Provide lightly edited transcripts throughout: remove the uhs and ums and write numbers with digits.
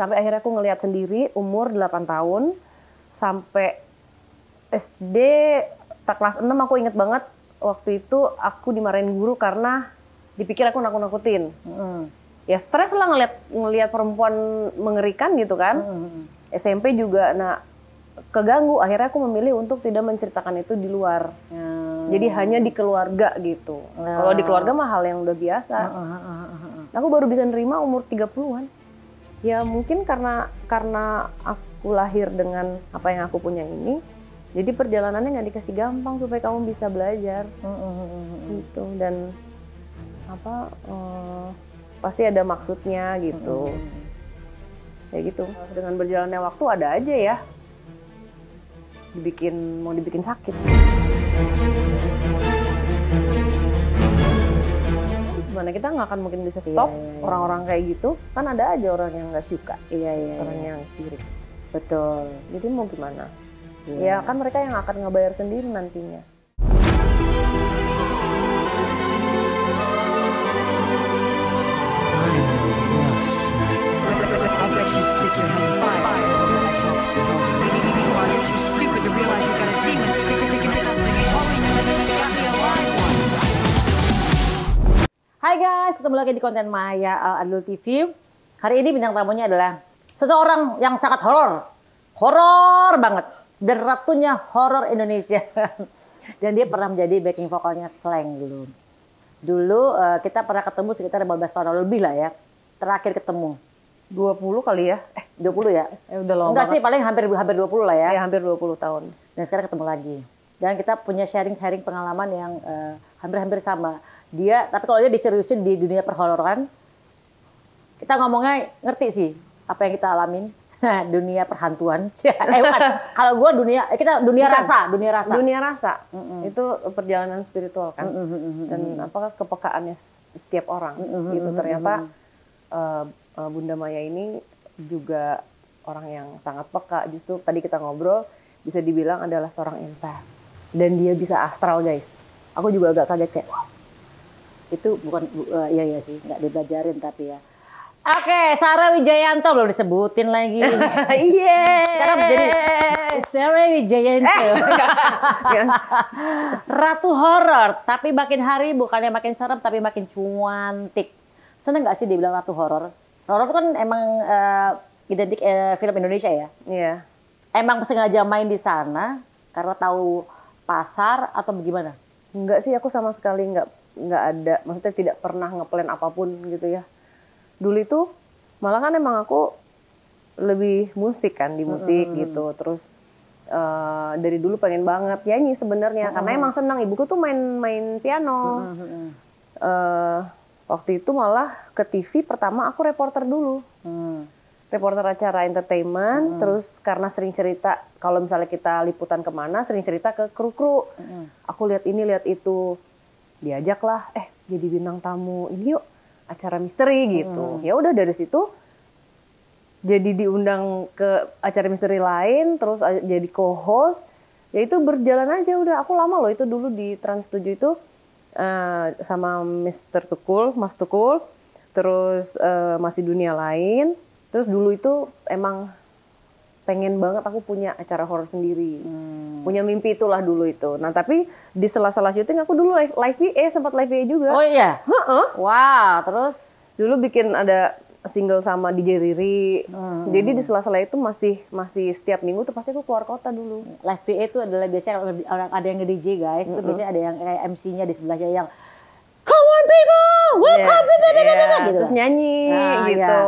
Sampai akhirnya aku ngelihat sendiri umur 8 tahun sampai SD tak kelas 6 aku inget banget waktu itu aku dimarahin guru karena dipikir aku nakut-nakutin. Ya stres lah ngelihat perempuan mengerikan gitu kan. SMP juga keganggu. Akhirnya aku memilih untuk tidak menceritakan itu di luar. Jadi hanya di keluarga gitu. Kalau di keluarga mah hal yang udah biasa. Aku baru bisa nerima umur 30-an. Ya mungkin karena aku lahir dengan apa yang aku punya ini, jadi perjalanannya nggak dikasih gampang supaya kamu bisa belajar, gitu. Dan pasti ada maksudnya gitu, ya gitu. Dengan berjalannya waktu ada aja ya, mau dibikin sakit. Gimana kita nggak akan mungkin bisa stop orang-orang kayak gitu, kan ada aja orang yang nggak suka, orang yang sirik. Betul. Jadi mau gimana? Ya kan mereka yang akan ngebayar sendiri nantinya. Hai guys, ketemu lagi di konten Maya Al Adul TV. Hari ini bintang tamunya adalah seseorang yang sangat horor banget, dan ratunya horor Indonesia. Dan dia pernah menjadi backing vokalnya Slank dulu. Dulu kita pernah ketemu sekitar 15 tahun lebih lah ya. Terakhir ketemu 20 kali ya? 20 ya? Udah lama enggak banget. sih, paling hampir 20 lah ya. Ya hampir 20 tahun. Dan sekarang ketemu lagi. Dan kita punya sharing pengalaman yang hampir-hampir sama. Dia, tapi kalau dia diseriusin di dunia perhororan, kita ngomongnya ngerti sih apa yang kita alamin. Dunia perhantuan. Kalau gue kita dunia rasa. Dunia rasa. Itu perjalanan spiritual kan. Dan apakah kepekaannya setiap orang gitu. Ternyata Bunda Maya ini juga orang yang sangat peka. Justru tadi kita ngobrol, bisa dibilang adalah seorang empath. Dan dia bisa astral, guys. Aku juga agak kaget kayak, wah. Itu bukan, iya sih, nggak dibelajarin tapi ya. Oke, Sarah Wijayanto belum disebutin lagi. Sekarang jadi Sarah Wijayanto. Ratu horor, tapi makin hari bukannya makin serem, tapi makin cuantik. Seneng nggak sih dibilang ratu horor? Horor itu kan emang identik film Indonesia ya? Iya. Emang sengaja main di sana karena tahu pasar atau bagaimana? Enggak sih, aku sama sekali nggak ada, maksudnya tidak pernah ngeplan apapun gitu ya. Dulu itu malah kan emang aku lebih musik kan, di musik gitu. Terus dari dulu pengen banget nyanyi sebenarnya, karena emang senang. Ibuku tuh main piano. Waktu itu malah ke TV pertama aku reporter dulu. Reporter acara entertainment, terus karena sering cerita, kalau misalnya kita liputan kemana, sering cerita ke kru-kru. Aku lihat ini, lihat itu. Diajaklah, jadi bintang tamu ini yuk, acara misteri gitu. Ya udah dari situ jadi diundang ke acara misteri lain, terus jadi co-host. Ya itu berjalan aja udah. Aku lama loh itu dulu di Trans 7 itu sama Mr. Tukul, Mas Tukul, terus masih dunia lain. Terus dulu itu emang pengen banget aku punya acara horor sendiri. Punya mimpi itulah dulu itu. Nah tapi di sela-sela syuting aku dulu live VA, sempat live VA juga. Oh iya? Wow, terus? Dulu bikin ada single sama DJ Riri. Jadi di sela-sela itu masih setiap minggu tuh pasti aku keluar kota dulu. Live VA itu adalah biasanya kalau orang ada yang nge-DJ guys, itu biasanya ada yang kayak MC-nya di sebelahnya yang come on people, welcome gitu. Terus nyanyi gitu.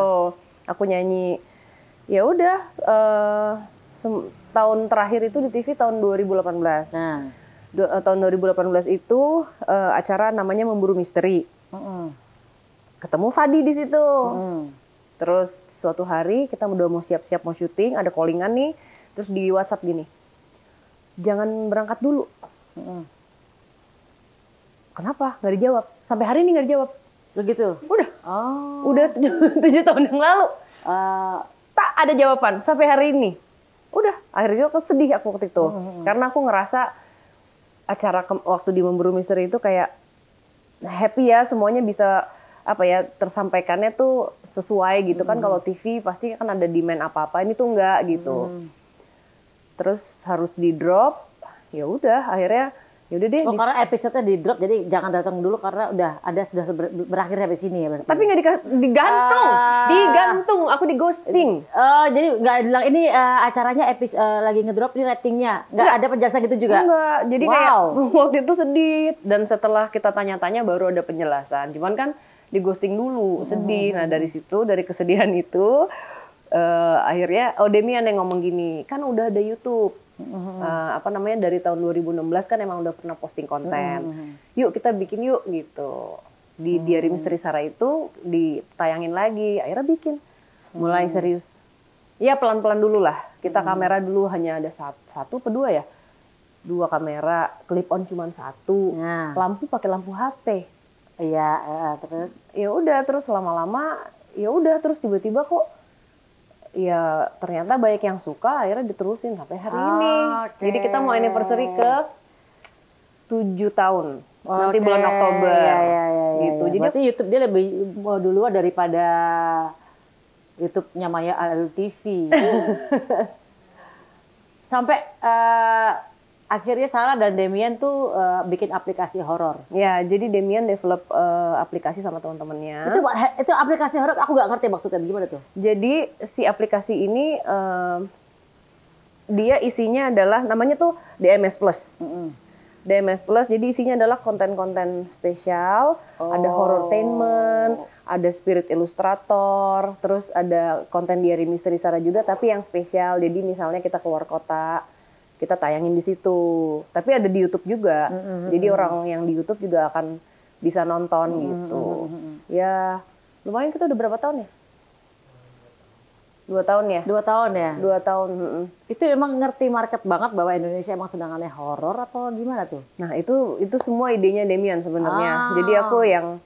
Aku nyanyi. Ya udah, tahun terakhir itu di TV tahun 2018. Tahun 2018 itu acara namanya Memburu Misteri. Ketemu Fadi di situ. Terus suatu hari kita udah mau siap-siap mau syuting, ada callingan nih, terus di WhatsApp gini, jangan berangkat dulu. Kenapa? Nggak dijawab. Sampai hari ini nggak dijawab. Begitu? Udah. Udah 7 tahun yang lalu. Tak ada jawaban sampai hari ini. Udah, akhirnya aku sedih waktu itu. Karena aku ngerasa acara waktu di Memburu Misteri itu kayak happy ya, semuanya bisa apa ya, tersampaikannya tuh sesuai gitu kan. Kalau TV pasti kan ada demand apa-apa, ini tuh enggak gitu. Terus harus di drop, ya udah akhirnya ya udah deh. Karena episode-nya di drop, jadi jangan datang dulu karena sudah berakhir sampai sini ya berarti. Tapi nggak digantung, digantung, aku di ghosting. Jadi nggak bilang ini acaranya lagi ngedrop nih ratingnya, nggak ada penjelasan gitu juga? Enggak, jadi kayak waktu itu sedih dan setelah kita tanya-tanya baru ada penjelasan. Cuman kan di ghosting dulu, sedih. Nah dari situ, dari kesedihan itu akhirnya Demian yang ngomong gini, kan udah ada YouTube. Apa namanya, dari tahun 2016 kan emang udah pernah posting konten. Yuk kita bikin yuk gitu. Di Diary Misteri Sarah itu ditayangin lagi, akhirnya bikin. Mulai serius. Ya pelan-pelan dulu lah. Kita kamera dulu hanya ada satu atau dua ya. 2 kamera, clip on cuma 1. Lampu pakai lampu HP. Iya, terus ya udah, terus lama-lama ya udah, terus tiba-tiba kok ya ternyata banyak yang suka, akhirnya diterusin sampai hari ini. Jadi kita mau anniversary ke 7 tahun. Nanti bulan Oktober. Gitu. Jadi berarti YouTube dia lebih duluan daripada YouTube-nya Maya Alul TV. Sampai akhirnya Sarah dan Demian tuh bikin aplikasi horor. Ya, jadi Demian develop aplikasi sama teman-temannya. Itu aplikasi horor, aku nggak ngerti maksudnya gimana tuh. Jadi si aplikasi ini dia isinya adalah namanya tuh DMS Plus. DMS Plus, jadi isinya adalah konten-konten spesial, ada horortainment, ada spirit illustrator, terus ada konten Diary Misteri Sarah juga, tapi yang spesial. Jadi misalnya kita keluar kota, kita tayangin di situ. Tapi ada di YouTube juga. Jadi orang yang di YouTube juga akan bisa nonton gitu. Ya, lumayan. Kita udah berapa tahun ya? 2 tahun ya? 2 tahun ya? 2 tahun. Itu emang ngerti market banget bahwa Indonesia emang sedangannya horor atau gimana tuh? Nah, itu semua idenya Demian sebenarnya. Jadi aku yang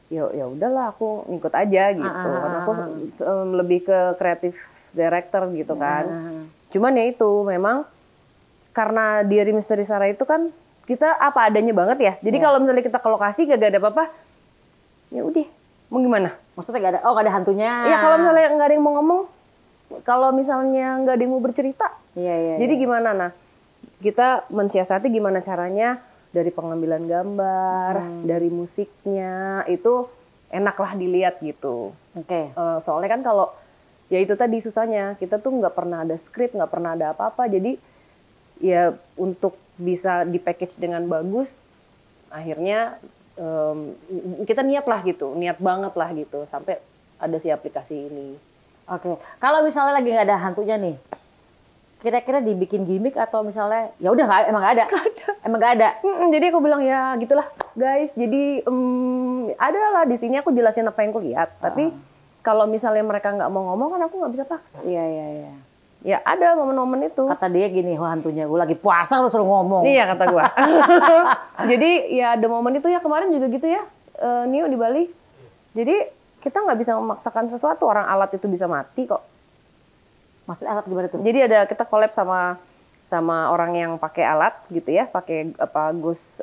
ya udahlah, aku ngikut aja gitu. Karena aku lebih ke kreatif director gitu kan. Cuman ya itu memang karena Diary Misteri Sarah itu kan kita apa adanya banget ya. Jadi kalau misalnya kita ke lokasi gak ada apa-apa, ya udah, mau gimana? Maksudnya gak ada hantunya? Iya, kalau misalnya nggak ada yang mau ngomong, kalau misalnya nggak ada yang mau bercerita, jadi gimana? Nah, kita mensiasati gimana caranya dari pengambilan gambar, dari musiknya, itu enaklah dilihat gitu. Soalnya kan kalau ya itu tadi susahnya, kita tuh nggak pernah ada skrip, nggak pernah ada apa-apa, jadi ya untuk bisa di-package dengan bagus, akhirnya kita niat banget lah gitu, sampai ada si aplikasi ini. Kalau misalnya lagi nggak ada hantunya nih, kira-kira dibikin gimmick atau misalnya ya udah emang nggak ada? Emang nggak ada. Jadi aku bilang ya gitulah guys. Jadi ada lah di sini aku jelasin apa yang aku lihat. Tapi kalau misalnya mereka nggak mau ngomong kan aku nggak bisa paksa. Iya. Ya ada momen-momen itu. Kata dia gini, hantunya gue lagi puasa lu suruh ngomong. Iya kata gue. Jadi ya ada momen itu ya, kemarin juga gitu ya, Nio di Bali. Jadi kita nggak bisa memaksakan sesuatu, orang alat itu bisa mati kok. Maksudnya alat gimana tuh? Jadi kita collab sama orang yang pakai alat gitu ya, pakai ghost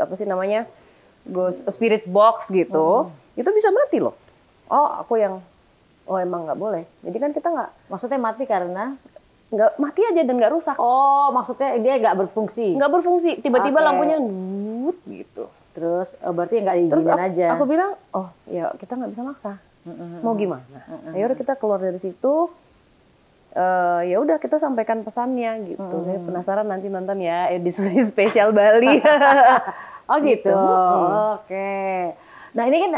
spirit box gitu. Itu bisa mati loh. Emang nggak boleh. Jadi kan kita nggak. Maksudnya mati karena nggak mati aja dan nggak rusak. Maksudnya dia nggak berfungsi. Nggak berfungsi. Tiba-tiba lampunya nut gitu. Terus berarti nggak diizinin aja. Aku bilang, ya kita nggak bisa maksa. Mau gimana? Ayo kita keluar dari situ. Ya udah kita sampaikan pesannya gitu. Saya penasaran nanti nonton ya edisi spesial Bali. Gitu. Oke. Nah ini kan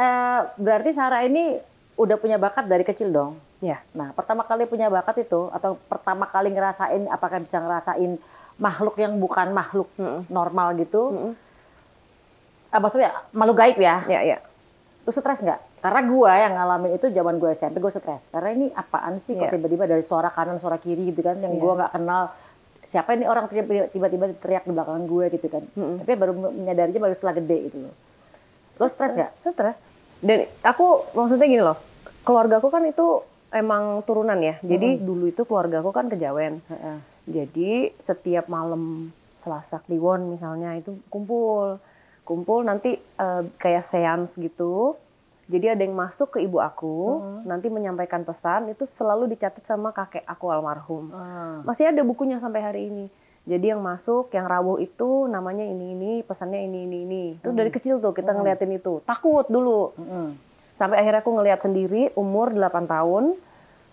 berarti Sarah ini udah punya bakat dari kecil dong. Ya. Nah pertama kali punya bakat itu atau pertama kali ngerasain, apakah bisa ngerasain makhluk yang bukan makhluk normal gitu? Maksudnya makhluk gaib ya? Iya. Lu stres nggak? Karena gue yang ngalamin itu zaman gue SMP, gue stres. Karena ini apaan sih kok tiba-tiba dari suara kanan, suara kiri gitu kan, yang gue nggak kenal. Siapa ini orang tiba-tiba teriak di belakang gue gitu kan. Tapi baru menyadarinya baru setelah gede gitu loh. Lo stres nggak? Stres. Dan aku maksudnya gini loh, keluarga aku kan itu emang turunan ya. Jadi dulu itu keluarga aku kan kejawen. Jadi setiap malam Selasa Kliwon misalnya itu kumpul nanti kayak seance gitu. Jadi ada yang masuk ke ibu aku, nanti menyampaikan pesan, itu selalu dicatat sama kakek aku almarhum. Masih ada bukunya sampai hari ini. Jadi yang masuk, yang rawuh itu namanya ini, pesannya ini. Itu dari kecil tuh kita ngeliatin itu. Takut dulu. Sampai akhirnya aku ngeliat sendiri, umur 8 tahun,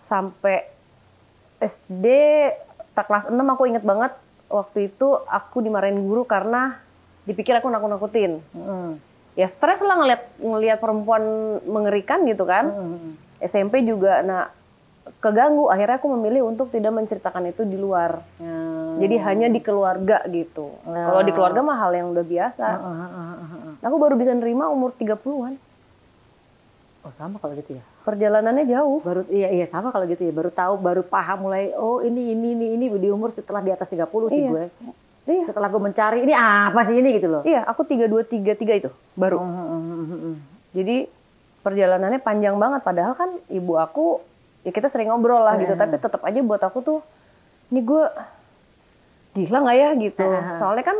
sampai SD, kelas 6 aku inget banget, waktu itu aku dimarahin guru karena dipikir aku nakut-nakutin. Ya stres lah ngelihat perempuan mengerikan gitu kan. SMP juga keganggu. Akhirnya aku memilih untuk tidak menceritakan itu di luar. Jadi hanya di keluarga gitu. Kalau di keluarga mah hal yang udah biasa. Aku baru bisa nerima umur 30-an. Oh sama kalau gitu ya. Perjalanannya jauh. Iya sama kalau gitu ya. Baru tahu, baru paham mulai ini di umur setelah di atas 30 sih gue. Iya. Setelah gue mencari ini apa sih ini gitu loh. Iya, aku 32, 33 itu baru. Jadi perjalanannya panjang banget. Padahal kan ibu aku, ya kita sering ngobrol lah gitu. Tapi tetap aja buat aku tuh, ini gue gila nggak ya gitu. Soalnya kan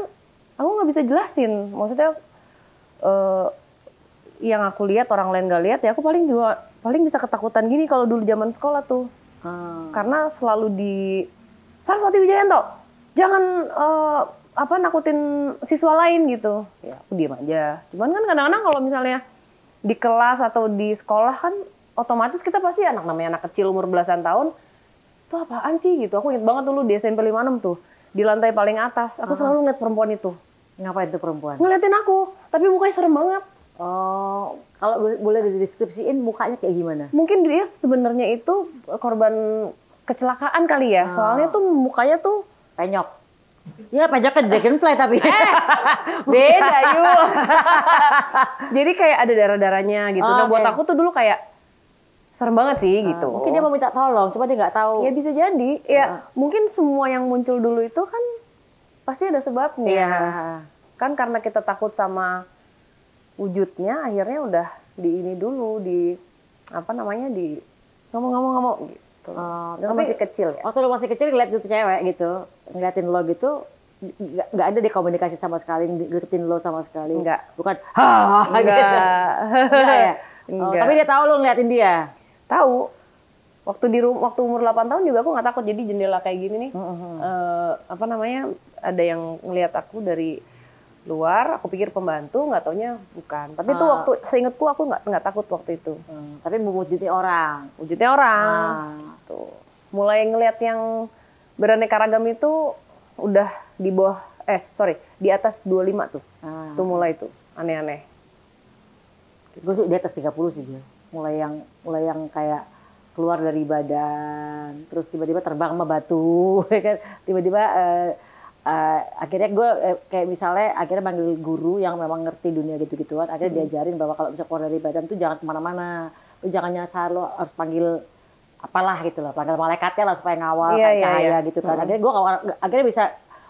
aku nggak bisa jelasin. Maksudnya yang aku lihat orang lain nggak lihat, ya aku paling bisa ketakutan gini kalau dulu zaman sekolah tuh. Karena selalu Saraswati Wijayanto, jangan nakutin siswa lain gitu. Ya aku diam aja. Cuman kan kadang-kadang kalau misalnya di kelas atau di sekolah kan otomatis kita pasti namanya anak kecil umur belasan tahun, itu apaan sih gitu. Aku inget banget dulu di SMP 56 tuh, di lantai paling atas, aku selalu ngeliat perempuan itu. Ngapain tuh perempuan? Ngeliatin aku, tapi mukanya serem banget. Oh, kalau boleh dideskripsiin mukanya kayak gimana? Mungkin dia sebenarnya itu korban kecelakaan kali ya. Soalnya tuh mukanya tuh penyok. Ya penyoknya dragonfly tapi. Beda yuk. Jadi kayak ada darah-darahnya gitu. Nah buat aku tuh dulu kayak serem banget sih gitu. Mungkin dia mau minta tolong, cuma dia nggak tahu. Ya bisa jadi. Ya mungkin semua yang muncul dulu itu kan pasti ada sebabnya. Iya. Kan karena kita takut sama wujudnya, akhirnya udah di ini dulu, di ngomong gitu. Tapi masih kecil ya. Waktu lu masih kecil ngeliat itu cewek gitu, ngeliatin lo gitu, nggak ada deh komunikasi sama sekali, deketin lo sama sekali. Enggak. Bukan, Enggak. Gitu. Enggak ya? Enggak. Tapi dia tahu lo ngeliatin dia. Tahu. Waktu umur 8 tahun juga aku nggak takut. Jadi jendela kayak gini nih, ada yang ngeliat aku dari luar, aku pikir pembantu, nggak taunya bukan. Tapi itu waktu seingatku aku nggak takut waktu itu. Tapi wujudnya orang. Wujudnya orang. Tuh. Mulai ngelihat yang beraneka ragam itu udah di atas 25 tuh. Tuh mulai tuh aneh-aneh. Gue di atas 30 sih dia. Mulai yang kayak keluar dari badan, terus tiba-tiba terbang sama batu, kan? Tiba-tiba akhirnya gue kayak misalnya akhirnya manggil guru yang memang ngerti dunia gitu-gituan, akhirnya diajarin bahwa kalau bisa keluar dari badan tuh jangan kemana-mana, lu jangan nyasar, lo harus panggil apalah gitu loh, panggil malaikatnya lah supaya ngawal cahaya gitu kan. Akhirnya gue akhirnya bisa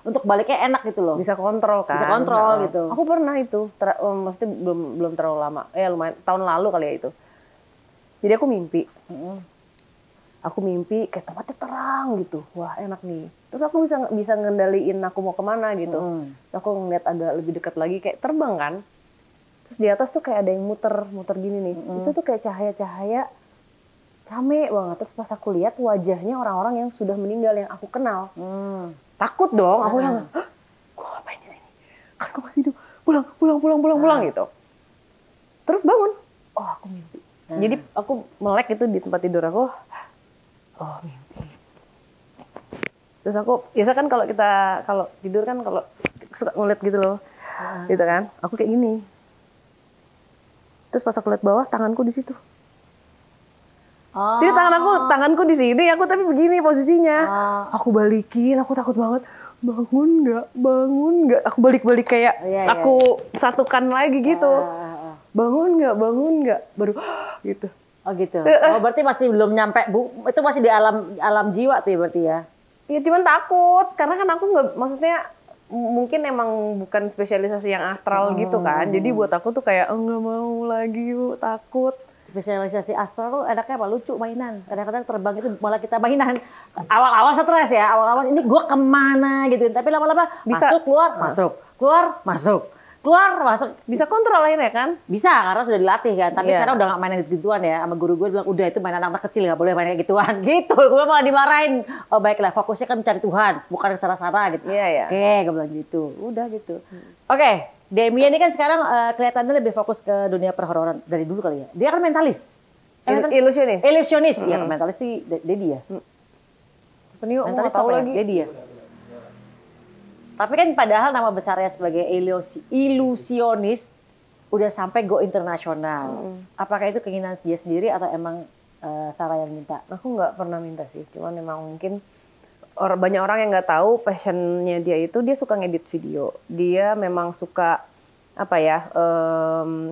untuk baliknya enak gitu loh. Bisa kontrol kan. Bisa kontrol gitu. Aku pernah itu, maksudnya belum terlalu lama, lumayan tahun lalu kali ya itu. Jadi aku mimpi. Aku mimpi kayak tempatnya terang gitu. Wah, enak nih. Terus aku bisa ngendaliin aku mau kemana gitu. Terus aku ngeliat agak lebih dekat lagi kayak terbang kan. Terus di atas tuh kayak ada yang muter gini nih. Itu tuh kayak cahaya-cahaya rame banget. Terus pas aku lihat wajahnya orang-orang yang sudah meninggal yang aku kenal. Takut dong. Aku bilang, "Gua ngapain di sini? Kan gua masih hidup. Pulang gitu." Terus bangun. Oh, aku mimpi. Jadi aku melek itu di tempat tidur aku. Oh, mimpi. Terus aku biasa kan kalau tidur kan kalau suka ngeliat gitu loh. Gitu kan. Aku kayak gini. Terus pas aku lihat bawah, tanganku di situ. Jadi tanganku di sini, aku tapi begini posisinya. Aku balikin, aku takut banget. Bangun nggak? Aku balik-balik kayak aku satukan lagi gitu. Bangun nggak? Baru gitu. Oh gitu. Oh berarti masih belum nyampe, itu masih di alam jiwa tuh ya berarti ya? Iya cuman takut, karena kan aku nggak, maksudnya mungkin emang bukan spesialisasi yang astral gitu kan. Jadi buat aku tuh kayak nggak mau lagi, takut. Spesialisasi astral tuh enaknya apa? Lucu mainan. Kadang-kadang terbang itu malah kita mainan. Awal-awal stres ya, awal-awal ini gue kemana gitu. Tapi lama-lama bisa masuk, keluar, masuk, keluar, masuk. keluar masuk. Bisa kontrol akhirnya kan? Bisa karena sudah dilatih kan. Tapi Iya. sekarang udah nggak main gituan ya. Sama guru gue bilang udah itu main anak-anak kecil nggak boleh main kayak gituan gitu. Gue malah dimarahin. Oh baiklah fokusnya kan mencari Tuhan bukan ke sana-sana gitu. Iya ya. Oke, gue bilang gitu. Udah gitu. Oke, Demian ini kan sekarang kelihatannya lebih fokus ke dunia perhororan dari dulu kali ya. Dia kan mentalis. Ilusionis. Ilusionis. Iya, mentalis sih Dedi ya. Penio Mentalis nggak tahu apa ya? lagi. Dedi ya. Tapi kan padahal nama besarnya sebagai ilusionis udah sampai go internasional. Apakah itu keinginan dia sendiri atau emang Sarah yang minta? Aku nggak pernah minta sih, cuman memang mungkin banyak orang yang nggak tahu passionnya dia itu dia suka ngedit video. Dia memang suka apa ya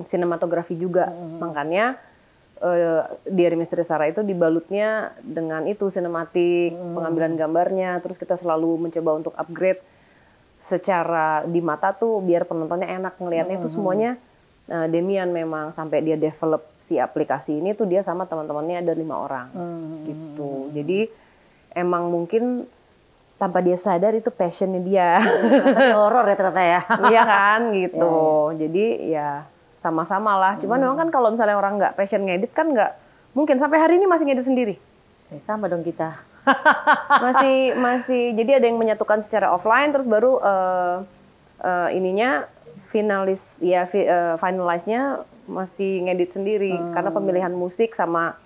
sinematografi juga, makanya Diary Misteri Sarah itu dibalutnya dengan itu sinematik, pengambilan gambarnya, terus kita selalu mencoba untuk upgrade secara di mata tuh biar penontonnya enak ngelihatnya itu semuanya. Demian memang sampai dia develop si aplikasi ini tuh dia sama teman-temannya ada 5 orang gitu. Jadi emang mungkin tanpa dia sadar itu passionnya dia. Horor ya ternyata ya. Iya kan gitu. Jadi ya sama-sama lah. Cuman memang kan kalau misalnya orang nggak passion ngedit kan nggak mungkin sampai hari ini masih ngedit sendiri. Sama dong kita. masih jadi ada yang menyatukan secara offline terus baru ininya finalize-nya masih ngedit sendiri karena pemilihan musik sama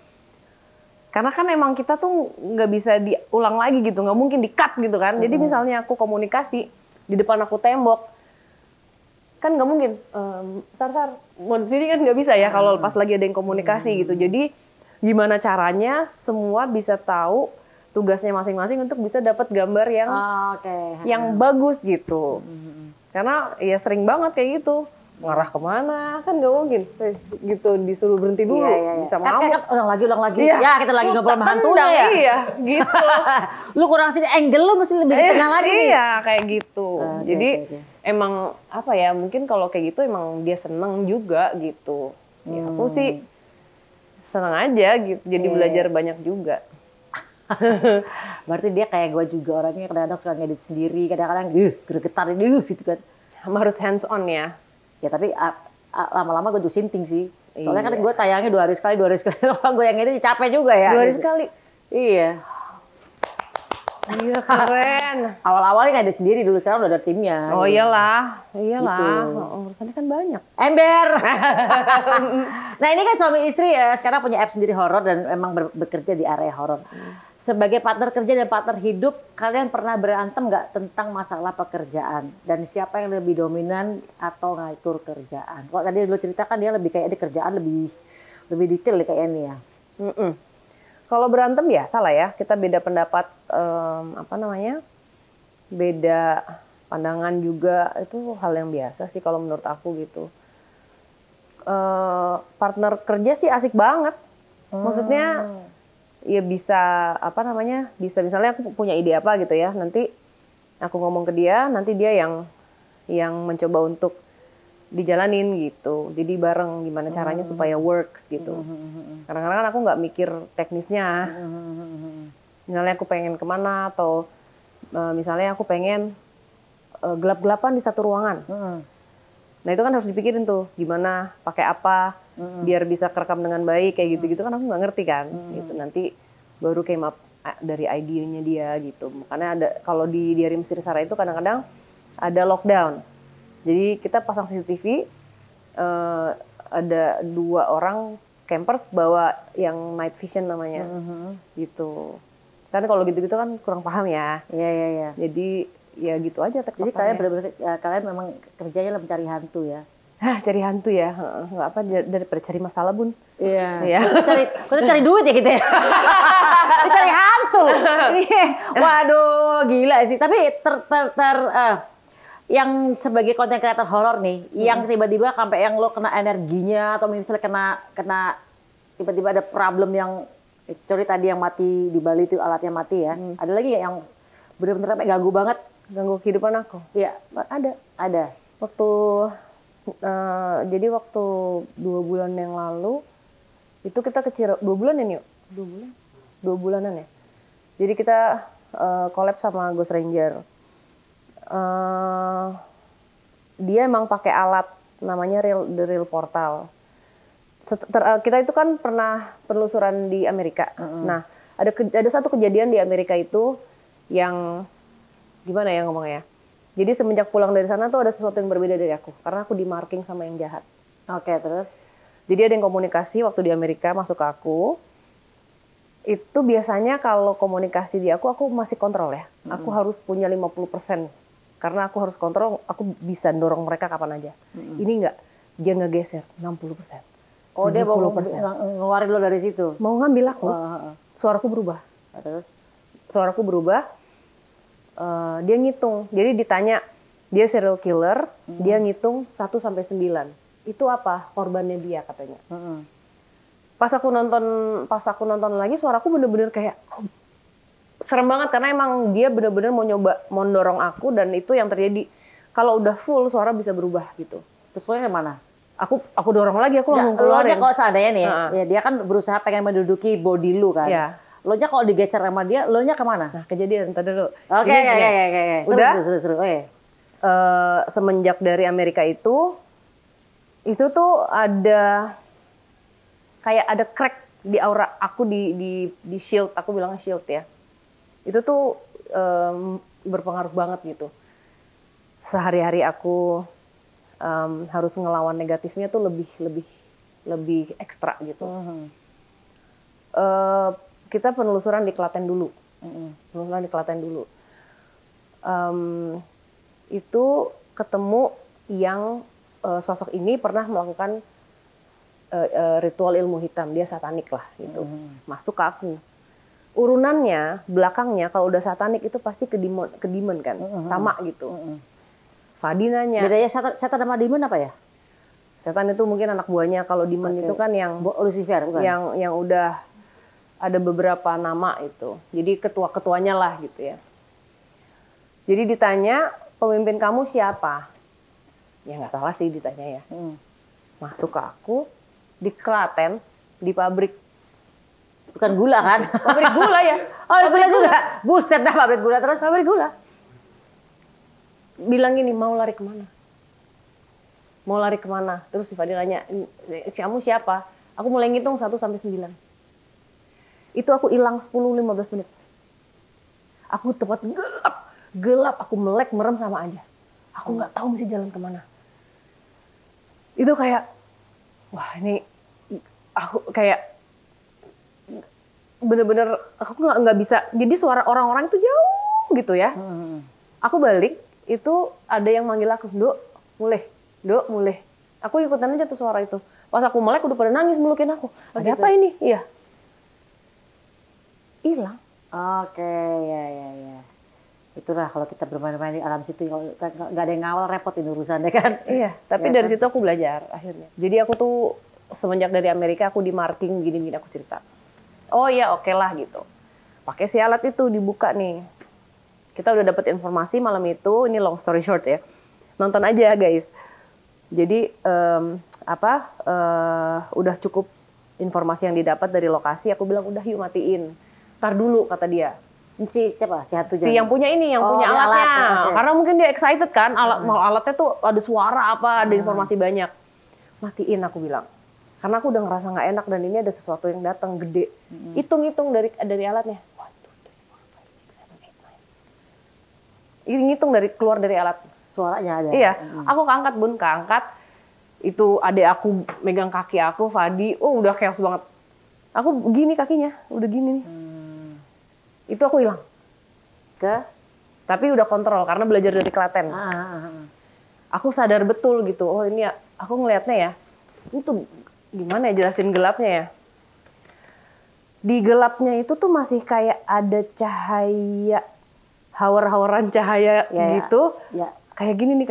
karena kan emang kita tuh nggak bisa diulang lagi gitu, nggak mungkin di-cut gitu kan. Jadi misalnya aku komunikasi di depan aku tembok kan nggak mungkin Sar mau sini kan nggak bisa ya kalau pas lagi ada yang komunikasi gitu. Jadi gimana caranya semua bisa tahu tugasnya masing-masing untuk bisa dapat gambar yang bagus gitu. Karena ya sering banget kayak gitu. Ngarah kemana kan nggak mungkin gitu disuruh berhenti dulu bisa ngamuk. Ulang lagi ya kita lagi ngobrol sama hantunya ya. Iya gitu. Lu kurang sini angle lu mesti lebih di tengah lagi nih. Iya kayak gitu. Jadi emang apa ya mungkin kalau kayak gitu emang dia seneng juga gitu. Ya, aku sih seneng aja gitu. Jadi belajar banyak juga. Berarti dia kayak gue juga orangnya kadang-kadang suka ngedit sendiri, kadang-kadang gregetan gitu kan. Harus hands on ya. Ya tapi lama-lama gue sinting sih. Soalnya kan gue tayangnya 2 hari sekali. Kalau gue yang ngedit capek juga ya. 2 hari sekali? Iya. Iya keren. Awal-awalnya ngedit sendiri dulu, sekarang udah ada timnya. Oh gitu. iyalah. Gitu. Urusannya kan banyak. Ember. Nah ini kan suami istri sekarang punya app sendiri horor dan memang bekerja di area horor. Sebagai partner kerja dan partner hidup, kalian pernah berantem nggak tentang masalah pekerjaan? Dan siapa yang lebih dominan atau ngatur kerjaan? Kalau tadi lu ceritakan dia lebih kayak di kerjaan lebih detail kayak ini ya. Kalau berantem ya salah ya, kita beda pendapat, beda pandangan juga, itu hal yang biasa sih kalau menurut aku gitu. Partner kerja sih asik banget, maksudnya ya bisa bisa misalnya aku punya ide apa gitu ya, nanti aku ngomong ke dia, nanti dia yang mencoba untuk dijalanin gitu. Jadi bareng gimana caranya supaya works gitu. Kadang-kadang kan aku nggak mikir teknisnya. Misalnya aku pengen kemana atau misalnya aku pengen gelap-gelapan di satu ruangan. Nah itu kan harus dipikirin tuh gimana, pakai apa, biar bisa kerekam dengan baik kayak gitu-gitu kan aku nggak ngerti kan. Gitu. Nanti baru came up dari idenya dia gitu. Makanya ada kalau di Diary Misteri Sarah itu kadang-kadang ada lockdown. Jadi kita pasang CCTV, ada 2 orang campers bawa yang night vision namanya, gitu. Karena kalau gitu-gitu kan kurang paham ya. Iya. Jadi ya gitu aja. Jadi kalian benar-benar kalian memang kerjanya lah mencari hantu ya? Cari hantu ya, nggak apa daripada cari masalah bun. Iya. Kita cari duit ya kita. Kita cari hantu. Waduh, gila sih. Tapi yang sebagai konten kreator horor nih, yang tiba-tiba sampai yang lo kena energinya atau misalnya kena tiba-tiba ada problem yang Cori tadi yang mati di Bali itu alatnya mati ya. Ada lagi yang benar-benar sampai ganggu banget, ganggu kehidupan aku. Iya, ada. Jadi waktu 2 bulan yang lalu itu kita ke Cirebon 2 bulan ya Nio? 2 bulanan ya. Jadi kita collab sama Ghost Ranger. dia emang pakai alat namanya The Real Portal. Kita itu kan pernah penelusuran di Amerika. Nah, ada satu kejadian di Amerika itu yang gimana ya ngomongnya. Jadi semenjak pulang dari sana tuh ada sesuatu yang berbeda dari aku, karena aku di-marking sama yang jahat. Oke, terus? Jadi ada yang komunikasi waktu di Amerika masuk ke aku. Itu biasanya kalau komunikasi di aku masih kontrol ya. Aku harus punya 50%. Karena aku harus kontrol, aku bisa dorong mereka kapan aja. Ini enggak, dia ngegeser 60%. Oh, dia mau ngeluarin lo dari situ? Mau ngambil aku, suaraku berubah. Terus? Suaraku berubah, dia ngitung. Jadi ditanya, dia serial killer, dia ngitung 1-9. Itu apa? Korbannya dia katanya. Pas aku nonton lagi, suaraku bener-bener kayak serem banget karena emang dia bener-bener mau mendorong aku dan itu yang terjadi. Kalau udah full suara bisa berubah gitu. Terus lo kemana? Aku dorong lagi, aku langsung keluarin. Lo kalau seandainya nih, ya dia kan berusaha pengen menduduki body lu kan. Iya. Lo nya kalau digeser sama dia, lo nya kemana? Nah kejadian tadi dulu. Oke. Udah. Seru. Semenjak dari Amerika itu tuh ada kayak ada crack di aura aku di shield, aku bilangnya shield ya. Itu tuh berpengaruh banget gitu. Sehari-hari aku harus ngelawan negatifnya tuh lebih ekstra gitu. Kita penelusuran di Klaten dulu. Itu ketemu yang sosok ini pernah melakukan ritual ilmu hitam, dia satanik lah gitu. Masuk ke aku. Urunannya, belakangnya kalau udah satanik itu pasti ke demon kan, sama gitu. Fadi nanya. Bedanya setan sama demon apa ya? Setan itu mungkin anak buahnya, kalau demon itu kan yang Lucifer bukan? Yang udah ada beberapa nama itu. Jadi ketua-ketuanya lah gitu ya. Jadi ditanya, pemimpin kamu siapa? Ya nggak salah sih ditanya ya. Masuk ke aku, di Klaten, di pabrik. Bukan gula kan? Pabrik gula ya. Oh, pabrik gula juga? Buset dah, pabrik gula terus. Pabrik gula. Bilang gini, mau lari kemana? Mau lari kemana? Terus Fadil nanya, kamu siapa? Aku mulai ngitung 1-9. Itu aku hilang 10-15 menit. Aku tempat gelap. Aku melek, merem sama aja. Aku nggak tahu mesti jalan kemana. Itu kayak, wah ini, aku kayak bener-bener aku nggak bisa. Jadi suara orang-orang itu jauh gitu ya. Aku balik, itu ada yang manggil aku, Dok, mulai. Aku ikutan aja tuh suara itu. Pas aku melek udah pada nangis melukin aku. Ada apa ini? Iya. Hilang. Oke, ya. Itulah kalau kita bermain-main di alam situ, kalau nggak ada yang ngawal repot ini urusannya kan. Iya, tapi dari situ aku belajar akhirnya. Jadi aku tuh semenjak dari Amerika aku di marking gini-gini aku cerita. Oh iya, oke lah gitu. Pakai si alat itu dibuka nih. Kita udah dapat informasi malam itu, ini long story short ya. Nonton aja guys. Jadi udah cukup informasi yang didapat dari lokasi, aku bilang udah yuk matiin. Ntar dulu kata dia. Si siapa? Si Hatu Si yang punya ini, yang punya alatnya. Okay. Karena mungkin dia excited kan, alatnya tuh ada suara apa, ada informasi banyak. Matiin aku bilang. Karena aku udah ngerasa nggak enak dan ini ada sesuatu yang datang gede. Hitung-hitung dari alatnya. 1, 2, 3, 4, 5, 6, 7, 8, 9. Ini ngitung keluar dari alat. Suaranya ada. Iya, aku keangkat. Itu adek aku megang kaki aku, Fadi. Oh udah chaos banget. Aku gini kakinya, udah gini nih. Itu aku hilang. Tapi udah kontrol karena belajar dari Klaten. Aku sadar betul gitu. Oh ini ya, aku ngelihatnya ya. Itu gimana ya jelasin gelapnya ya? Di gelapnya itu tuh masih kayak ada cahaya, hawar-hawaran cahaya gitu. Ya. Kayak gini nih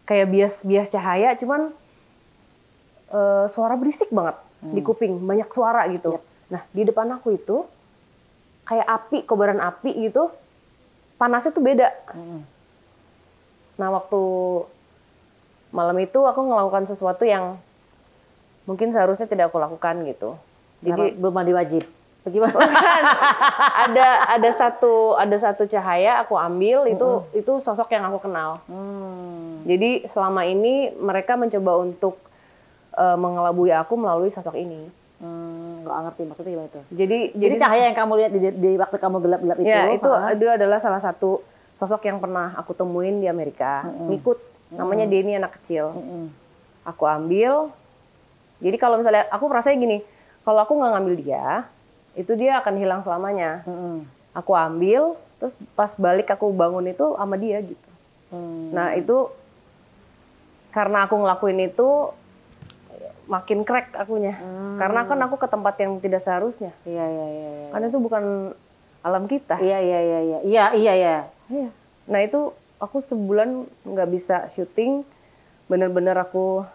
kayak bias cahaya, cuman suara berisik banget di kuping, banyak suara gitu. Yep. Nah di depan aku itu kayak api, kobaran api gitu, panasnya tuh beda. Nah waktu malam itu aku melakukan sesuatu yang mungkin seharusnya tidak aku lakukan gitu. Jadi belum mandi wajib. Bagaimana? Kan ada satu cahaya aku ambil, itu sosok yang aku kenal. Jadi selama ini mereka mencoba untuk mengelabui aku melalui sosok ini. Nggak ngerti maksudnya gimana itu. Jadi cahaya yang kamu lihat di waktu kamu gelap-gelap itu. Ya, itu adalah salah satu sosok yang pernah aku temuin di Amerika. Ngikut, namanya Denny, anak kecil. Aku ambil. Jadi kalau misalnya aku merasa gini, kalau aku nggak ngambil dia, itu dia akan hilang selamanya. Aku ambil, terus pas balik aku bangun itu sama dia gitu. Nah itu karena aku ngelakuin itu makin crack akunya. Karena kan aku ke tempat yang tidak seharusnya. Iya. Karena itu bukan alam kita. Iya. Nah itu aku sebulan nggak bisa syuting. Bener-bener aku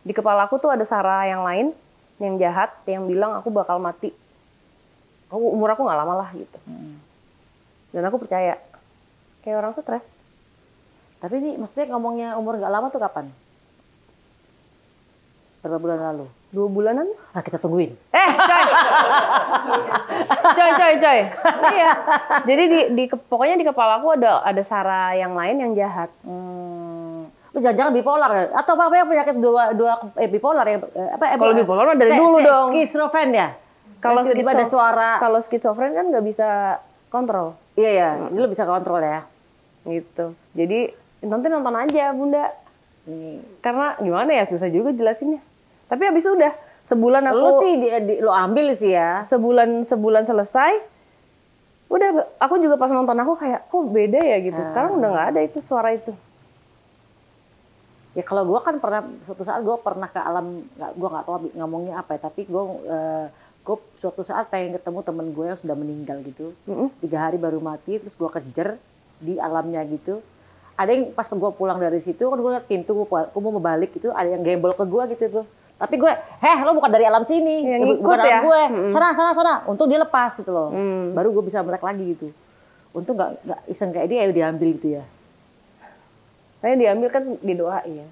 di kepala aku tuh ada Sarah yang lain, yang jahat, yang bilang aku bakal mati. Umur aku nggak lama lah gitu. Dan aku percaya, kayak orang stres. Tapi ini maksudnya ngomongnya umur nggak lama tuh kapan? Berapa bulan lalu? 2 bulanan? Nah, kita tungguin. Coy. Iya. Jadi pokoknya di kepala aku ada Sarah yang lain yang jahat. Lu jangan-jangan bipolar ya? Atau apa yang penyakit bipolar ya? Kalau bipolar mah dari dulu dong. Skizofren ya? Kalau tiba-tiba ada suara. Kalau skizofren kan nggak bisa kontrol. Iya ya, ini lu bisa kontrol ya. Gitu. Jadi nanti nonton aja Bunda. Karena gimana ya, susah juga jelasinnya. Tapi habis udah sebulan aku. Lu sih lu ambil sih ya. Sebulan selesai. Udah aku juga pas nonton aku kayak kok beda ya gitu. Sekarang udah nggak ada itu suara itu. Ya kalau gue kan suatu saat gue pernah ke alam, gue nggak tahu ngomongnya apa ya, tapi gue suatu saat pengen ketemu temen gue yang sudah meninggal gitu. 3 hari baru mati, terus gue kejar di alamnya gitu. Ada yang pas gue pulang dari situ, kan gue liat pintu, gue mau balik gitu, ada yang gembol ke gue gitu tuh. Tapi gue, lo bukan dari alam sini, bukan alam gue, sana. Untung dia lepas gitu loh, baru gue bisa melek lagi gitu. Untung nggak iseng kayak dia, diambil gitu ya. Saya diambil kan didoain.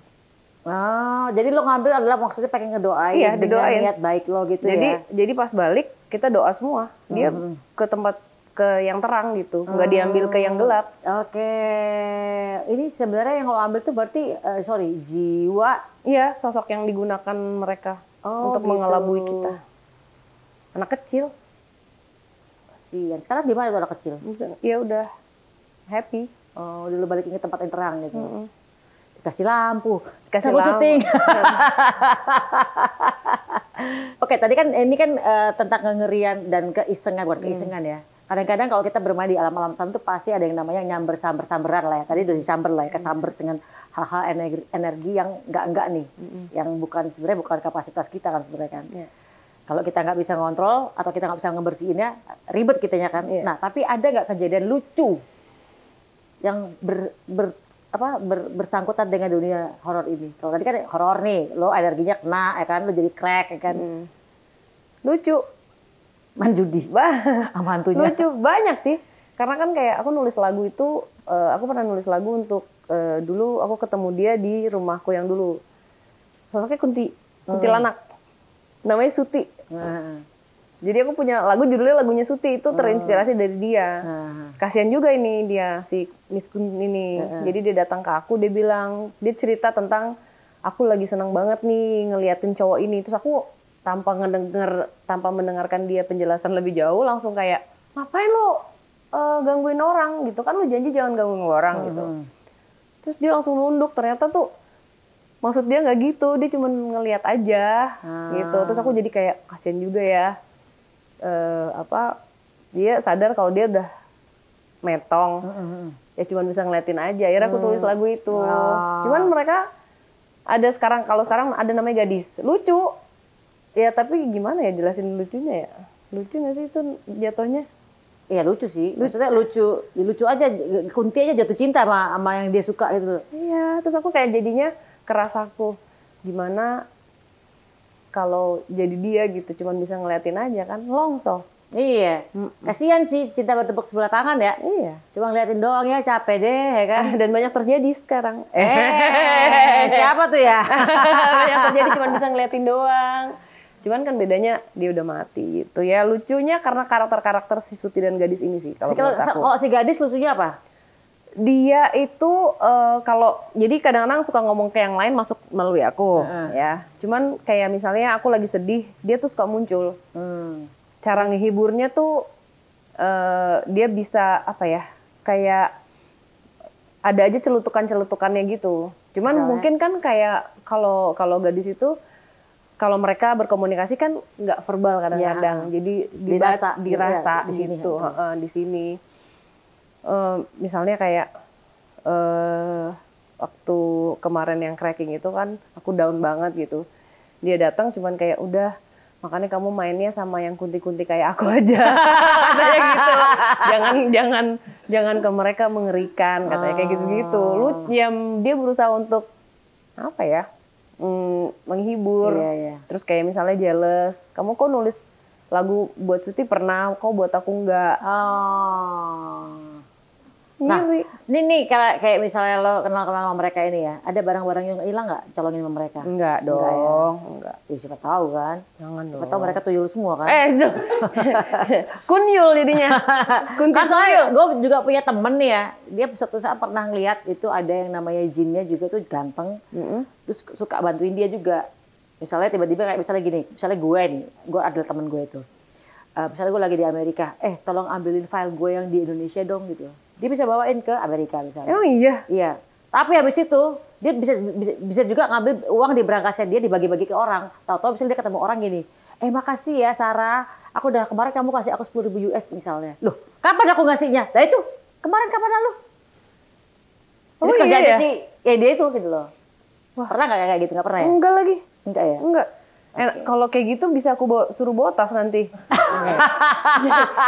Oh, jadi lo ngambil adalah maksudnya pengen ngedoain, iya, dengan niat baik lo gitu ya. Jadi pas balik kita doa semua. Dia ke tempat yang terang gitu, nggak diambil ke yang gelap. Oke. Ini sebenarnya yang lo ambil tuh berarti jiwa. Iya, sosok yang digunakan mereka untuk gitu. Mengelabui kita. Anak kecil. Kasian. Sekarang di mana tuh anak kecil? Ya udah happy. Oh, dulu balikin ke tempat yang terang gitu. Kasih lampu, kasih lampu syuting. Oke, tadi kan ini kan tentang kengerian dan keisengan, bukan keisengan ya. Kadang-kadang kalau kita bermain di alam-alam sana tuh pasti ada yang namanya samber-samberan lah ya. Tadi udah disamber lah ya, kesamber dengan hal-hal energi yang enggak nih, yang sebenarnya bukan kapasitas kita kan sebenarnya kan. Kalau kita nggak bisa ngontrol atau kita nggak bisa ngebersihinnya, ribet kitanya kan. Nah, tapi ada nggak kejadian lucu yang bersangkutan dengan dunia horor ini? Kalau tadi kan horor nih, lo energinya kena, ya kan, lo jadi crack, ya kan. Lucu. Main judi, sama hantunya. Lucu, banyak sih. Karena kan kayak aku nulis lagu itu, aku pernah nulis lagu untuk, dulu aku ketemu dia di rumahku yang dulu. Sosoknya kuntilanak. Namanya Suti. Jadi aku punya lagu, judulnya lagunya Suti, itu terinspirasi dari dia. Kasian juga ini dia, si Miss Kun ini. Jadi dia datang ke aku, dia cerita tentang, aku lagi senang banget nih ngeliatin cowok ini. Terus aku tanpa mendengarkan dia penjelasan lebih jauh, langsung kayak, ngapain lo gangguin orang gitu kan, lo janji jangan gangguin orang gitu. Terus dia langsung nunduk, ternyata tuh maksud dia nggak gitu, dia cuma ngeliat aja gitu. Terus aku jadi kayak kasian juga ya, dia sadar kalau dia udah metong, ya cuma bisa ngeliatin aja. Akhirnya aku tulis lagu itu. Cuman mereka ada kalau sekarang ada namanya Gadis, lucu. Ya tapi gimana ya jelasin lucunya ya? Lucu nggak sih itu jatuhnya? Iya lucu sih, maksudnya lucu aja. Kunti aja jatuh cinta sama yang dia suka gitu. Iya, terus aku kayak jadinya kerasaku gimana kalau jadi dia gitu, cuman bisa ngeliatin aja kan, longso. Iya, kasihan sih cinta bertepuk sebelah tangan ya. Iya, cuma ngeliatin doang ya, capek deh ya kan. Dan banyak terjadi sekarang. Siapa tuh ya? Banyak terjadi, cuman bisa ngeliatin doang. Cuman kan bedanya dia udah mati gitu ya. Lucunya karena karakter-karakter si Suti dan gadis ini sih kalau menurut aku. Kalau si gadis lucunya apa? Dia itu kalau jadi kadang-kadang suka ngomong ke yang lain masuk melalui aku ya. Cuman kayak misalnya aku lagi sedih, dia tuh suka muncul. Cara ngehiburnya tuh dia bisa apa ya? Kayak ada aja celutukan-celutukannya gitu. Cuman mungkin kan kayak kalau gadis itu kalau mereka berkomunikasi kan nggak verbal kadang-kadang. Jadi dirasa di sini gitu, di sini. Misalnya kayak waktu kemarin yang cracking itu kan aku down banget gitu. Dia datang cuman kayak udah makanya kamu mainnya sama yang kunti-kunti kayak aku aja. Katanya gitu. Jangan ke mereka mengerikan katanya kayak gitu-gitu. Dia berusaha untuk apa ya? Menghibur. Terus kayak misalnya jealous. Kamu kok nulis lagu buat Suti pernah, kok buat aku enggak? Nah, ini kayak misalnya lo kenal-kenal sama mereka ini ya, ada barang-barang yang hilang nggak colongin sama mereka? Enggak dong, enggak. Ya siapa tahu kan? Jangan dong. Siapa tahu mereka tuyul semua kan? Itu. Kunyul jadinya. Kan soalnya gue juga punya temen nih ya, dia suatu saat pernah ngeliat itu ada yang namanya jinnya juga tuh ganteng, terus suka bantuin dia juga. Misalnya tiba-tiba kayak misalnya gini, misalnya gue nih, gue adalah temen gue itu. Misalnya gue lagi di Amerika, tolong ambilin file gue yang di Indonesia dong gitu. Dia bisa bawain ke Amerika misalnya. Oh iya? Iya. Tapi habis itu dia bisa juga ngambil uang di berangkasnya dia dibagi-bagi ke orang. Tahu-tahu misalnya dia ketemu orang gini, makasih ya Sarah, aku udah kemarin kamu kasih aku 10.000 US misalnya. Loh, kapan aku ngasihnya? Nah itu kemarin kapan lalu? Jadi kerjanya sih, dia itu gitu loh. Wah. Pernah nggak kayak gitu? Nggak pernah ya? Enggak lagi. Enggak ya? Enggak. Kalau kayak gitu bisa aku suruh bawa tas nanti.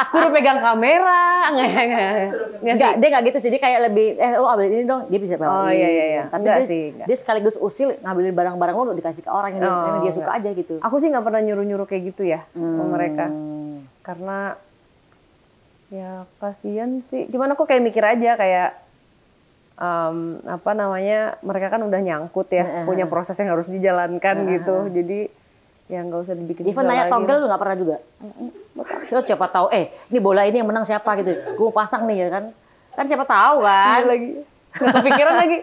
Suruh pegang kamera. Enggak, dia nggak gitu sih. Dia kayak lebih, lo ambil ini dong. Dia bisa bawa. Oh iya. Tapi dia sekaligus usil ngambilin barang-barang lo dikasih ke orang yang dia suka aja gitu. Aku sih nggak pernah nyuruh-nyuruh kayak gitu ya ke mereka. Karena ya kasihan sih. Cuman aku kayak mikir aja kayak apa namanya, mereka kan udah nyangkut ya, punya proses yang harus dijalankan gitu. Jadi ya nggak usah dibikin. Even nanya togel lu nggak pernah juga. Lo siapa tahu, ini bola ini yang menang siapa gitu. Gue pasang nih ya kan. Kan siapa tahu kan. Lagi. Nggak kepikiran lagi.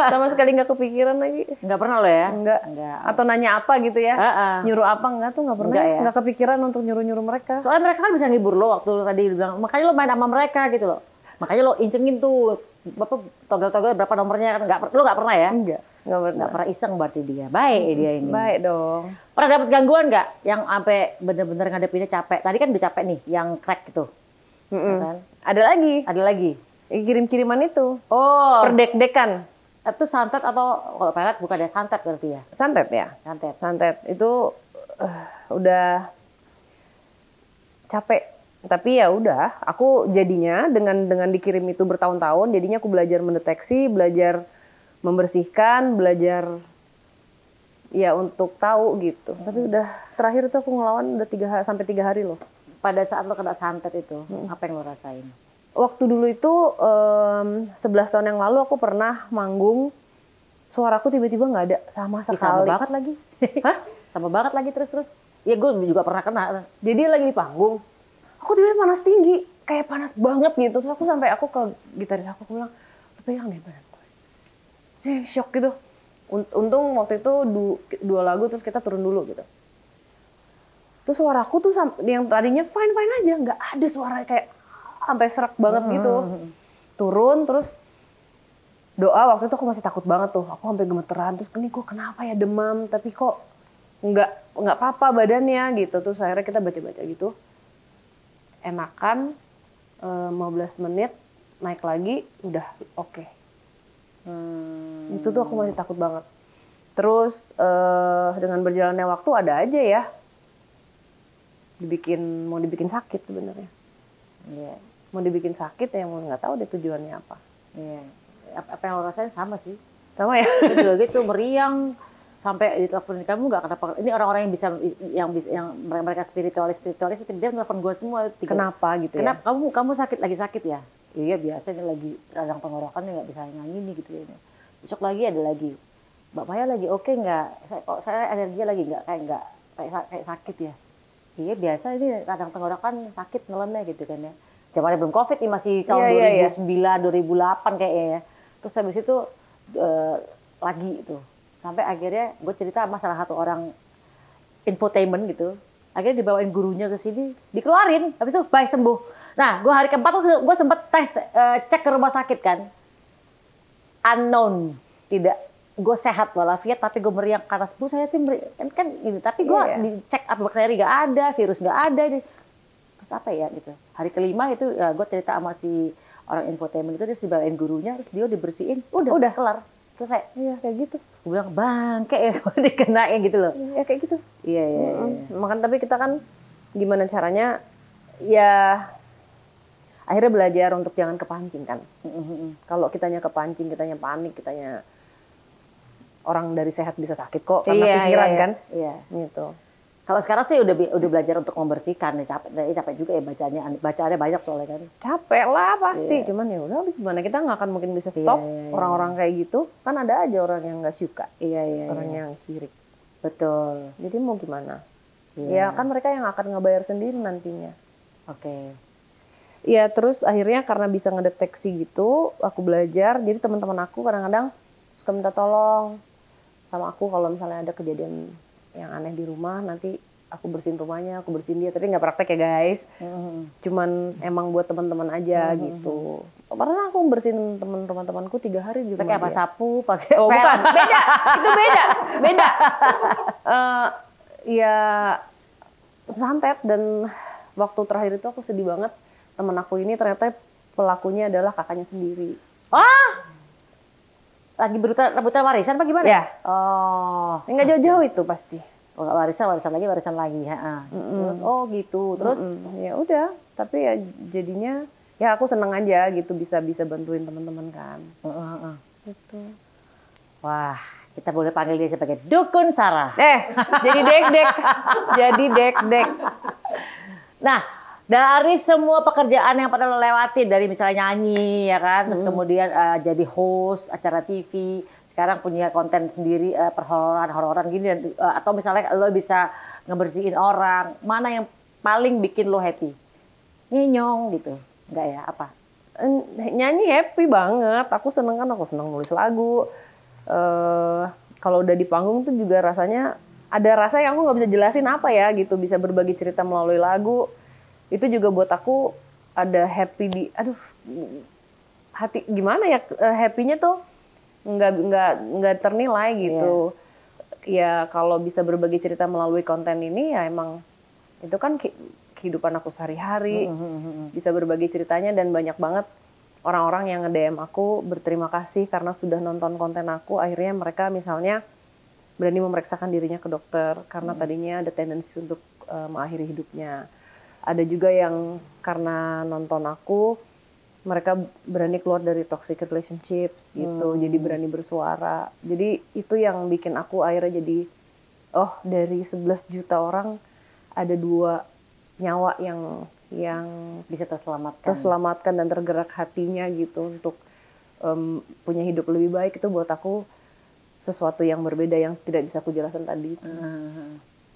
Sama sekali nggak kepikiran lagi. Nggak pernah lo ya? Enggak. Atau nanya apa gitu ya. Nyuruh apa enggak tuh nggak pernah. Ya? Nggak kepikiran untuk nyuruh-nyuruh mereka. Soalnya mereka kan bisa ngibur lo waktu lo tadi bilang. Makanya lo main sama mereka gitu loh. Makanya lo incengin tuh. Togel-togel berapa nomornya kan. Lo nggak pernah ya? Enggak. Nggak pernah iseng berarti dia. Baik dia ini. Baik dong. Pernah dapat gangguan nggak? Yang sampai bener-bener ngadepinnya capek. Tadi kan udah capek nih, yang crack itu. Kan? Ada lagi. Ada lagi. Kirim-kiriman itu. Oh. Perdek-dekan. Itu santet atau kalau pelet bukan ada santet berarti ya? Santet ya. Santet itu udah capek. Tapi ya udah. Aku jadinya dengan dikirim itu bertahun-tahun. Jadinya aku belajar mendeteksi, belajar membersihkan, belajar ya untuk tahu gitu. Tapi udah terakhir itu aku ngelawan udah 3 sampai 3 hari loh. Pada saat lo kena santet itu, apa yang lo rasain? Waktu dulu itu 11 tahun yang lalu aku pernah manggung, suaraku tiba-tiba nggak ada sama sekali. Sama banget lagi. Hah? Sama banget lagi terus-terus. Ya gue juga pernah kena. Jadi lagi di panggung, aku tiba-tiba panas tinggi, kayak panas banget gitu. Terus aku ke gitaris aku bilang, pegang deh badan. Shock gitu. Untung waktu itu 2 lagu terus kita turun dulu gitu. Terus suaraku tuh yang tadinya fine aja, nggak ada suara kayak sampai serak banget gitu. Turun terus doa, waktu itu aku masih takut banget tuh. Aku sampai gemeteran, terus ini kok kenapa ya demam, tapi kok nggak apa-apa badannya gitu. Terus akhirnya kita baca-baca gitu. Enakan 15 menit naik lagi udah oke. Itu tuh aku masih takut banget. Terus dengan berjalannya waktu ada aja ya mau dibikin sakit sebenarnya. Iya. Mau dibikin sakit ya mau nggak tahu deh tujuannya apa. Iya. Apa yang lo rasain sama sih. Sama ya. Itu juga gitu meriang sampai diteleponin kamu nggak kenapa. Ini orang-orang yang mereka spiritualis itu dia telepon gue semua. Kenapa gitu ya? Kenapa kamu lagi sakit ya? Iya biasanya lagi radang tenggorokannya nggak bisa nyanyi nih gitu ya. Besok lagi ada lagi. Mbak Maya lagi oke nggak? Saya alerginya lagi nggak kayak nggak. kayak sakit ya. Iya biasa ini radang tenggorokan sakit nelennya gitu kan ya. Zamannya belum COVID nih masih tahun 2009, 2008 kayaknya ya. Terus habis itu lagi itu. Sampai akhirnya gue cerita sama salah satu orang infotainment gitu. Akhirnya dibawain gurunya ke sini, dikeluarin. Habis itu bye sembuh. Nah, gue hari keempat tuh gue sempet tes cek ke rumah sakit kan. Unknown, tidak gue sehat walafiat tapi gue meriang ke atas. Bu saya tuh kan ini tapi gue dicek apa bakteri nggak ada, virus nggak ada ini. Terus apa ya gitu. Hari kelima itu gue cerita sama si orang infotainment itu, dia dibawain gurunya, terus dia dibersihin, udah kelar, selesai. Iya kayak gitu. Gue bilang bangke ya dikenain gitu loh. Iya kayak gitu. Iya. Makan tapi kita kan gimana caranya ya akhirnya belajar untuk jangan kepancing kan. Kalau kitanya kepancing, kitanya panik, kitanya orang dari sehat bisa sakit kok karena pikiran kan. Iya. Gitu. Kalau sekarang sih udah belajar untuk membersihkan, capek juga ya bacaannya banyak soalnya kan. Capek lah pasti, cuman ya udah gimana, kita nggak akan mungkin bisa stop orang-orang kayak gitu. Kan ada aja orang yang nggak suka, orang yang syirik. Betul. Jadi mau gimana? Ya kan mereka yang akan ngebayar sendiri nantinya. Oke. Ya terus akhirnya karena bisa ngedeteksi gitu, aku belajar. Jadi teman-teman aku kadang-kadang suka minta tolong sama aku kalau misalnya ada kejadian yang aneh di rumah, nanti aku bersihin rumahnya, aku bersihin dia. Tapi nggak praktek ya guys. Cuman emang buat teman-teman aja gitu. Karena aku bersihin teman-temanku 3 hari di rumah. Pakai apa? Sapu? Pakai? Oh bukan, beda. Itu beda. Ya santet, dan waktu terakhir itu aku sedih banget. Temen aku ini ternyata pelakunya adalah kakaknya sendiri. Lagi rebutan warisan apa gimana? Ya. Oh. Nggak jauh-jauh itu pasti. Oh, warisan lagi. Oh gitu. Terus ya udah. Tapi ya jadinya ya aku seneng aja gitu bisa bantuin teman-teman kan. Gitu. Wah, kita boleh panggil dia sebagai Dukun Sarah. Jadi dek-dek. Nah, dari semua pekerjaan yang pernah lo lewati, dari misalnya nyanyi ya kan, terus kemudian jadi host acara TV, sekarang punya konten sendiri hororan gini, atau misalnya lo bisa ngebersihin orang, mana yang paling bikin lo happy? Nyenyong gitu, enggak ya? Apa? Nyanyi happy banget, aku seneng nulis lagu. Kalau udah di panggung tuh juga rasanya ada rasa yang aku nggak bisa jelasin apa ya gitu, bisa berbagi cerita melalui lagu. Itu juga buat aku ada happy hati gimana ya, happy-nya tuh nggak ternilai gitu. Ya kalau bisa berbagi cerita melalui konten ini ya emang itu kan kehidupan aku sehari-hari. Bisa berbagi ceritanya, dan banyak banget orang-orang yang nge-DM aku berterima kasih karena sudah nonton konten aku. Akhirnya mereka misalnya berani memeriksakan dirinya ke dokter karena tadinya ada tendensi untuk mengakhiri hidupnya. Ada juga yang karena nonton aku, mereka berani keluar dari toxic relationships gitu, jadi berani bersuara. Jadi itu yang bikin aku akhirnya jadi, dari 11 juta orang, ada 2 nyawa yang bisa terselamatkan dan tergerak hatinya gitu untuk punya hidup lebih baik. Itu buat aku sesuatu yang berbeda yang tidak bisa aku jelaskan tadi.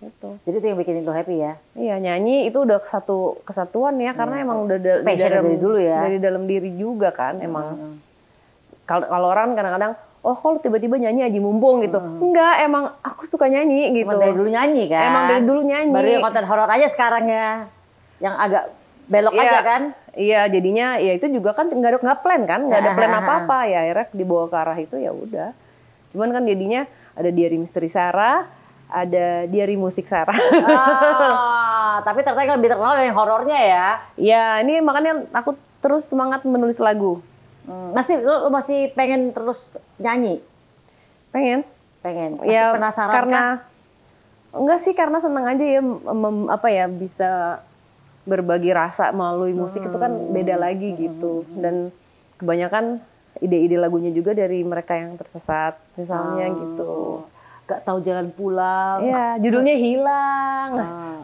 Gitu. Jadi itu yang bikin lo happy ya? Iya, nyanyi itu udah satu kesatuan ya, karena emang udah dari dulu ya, dari dalam diri juga kan. Emang kalau orang kadang-kadang, kalau tiba-tiba nyanyi Aji Mumpung gitu. Enggak, emang aku suka nyanyi gitu. Emang dari dulu nyanyi kan? Emang dari dulu nyanyi. Baru yang konten horor aja sekarang ya, yang agak belok aja kan? Iya, jadinya ya itu juga kan nggak plan kan, nggak ada plan apa-apa ya. Akhirnya dibawa ke arah itu ya udah. Cuman kan jadinya ada Diary Misteri Sarah, ada Diary Musik Sarah. Tapi ternyata lebih terkenal dari horornya ya? Ya, ini makanya aku terus semangat menulis lagu. Lu masih pengen terus nyanyi? Pengen. Masih ya, penasaran karena enggak sih, karena senang aja ya bisa berbagi rasa melalui musik. Itu kan beda lagi gitu. Dan kebanyakan ide-ide lagunya juga dari mereka yang tersesat misalnya gitu. Gak tahu jalan pulang. Iya, judulnya Hilang,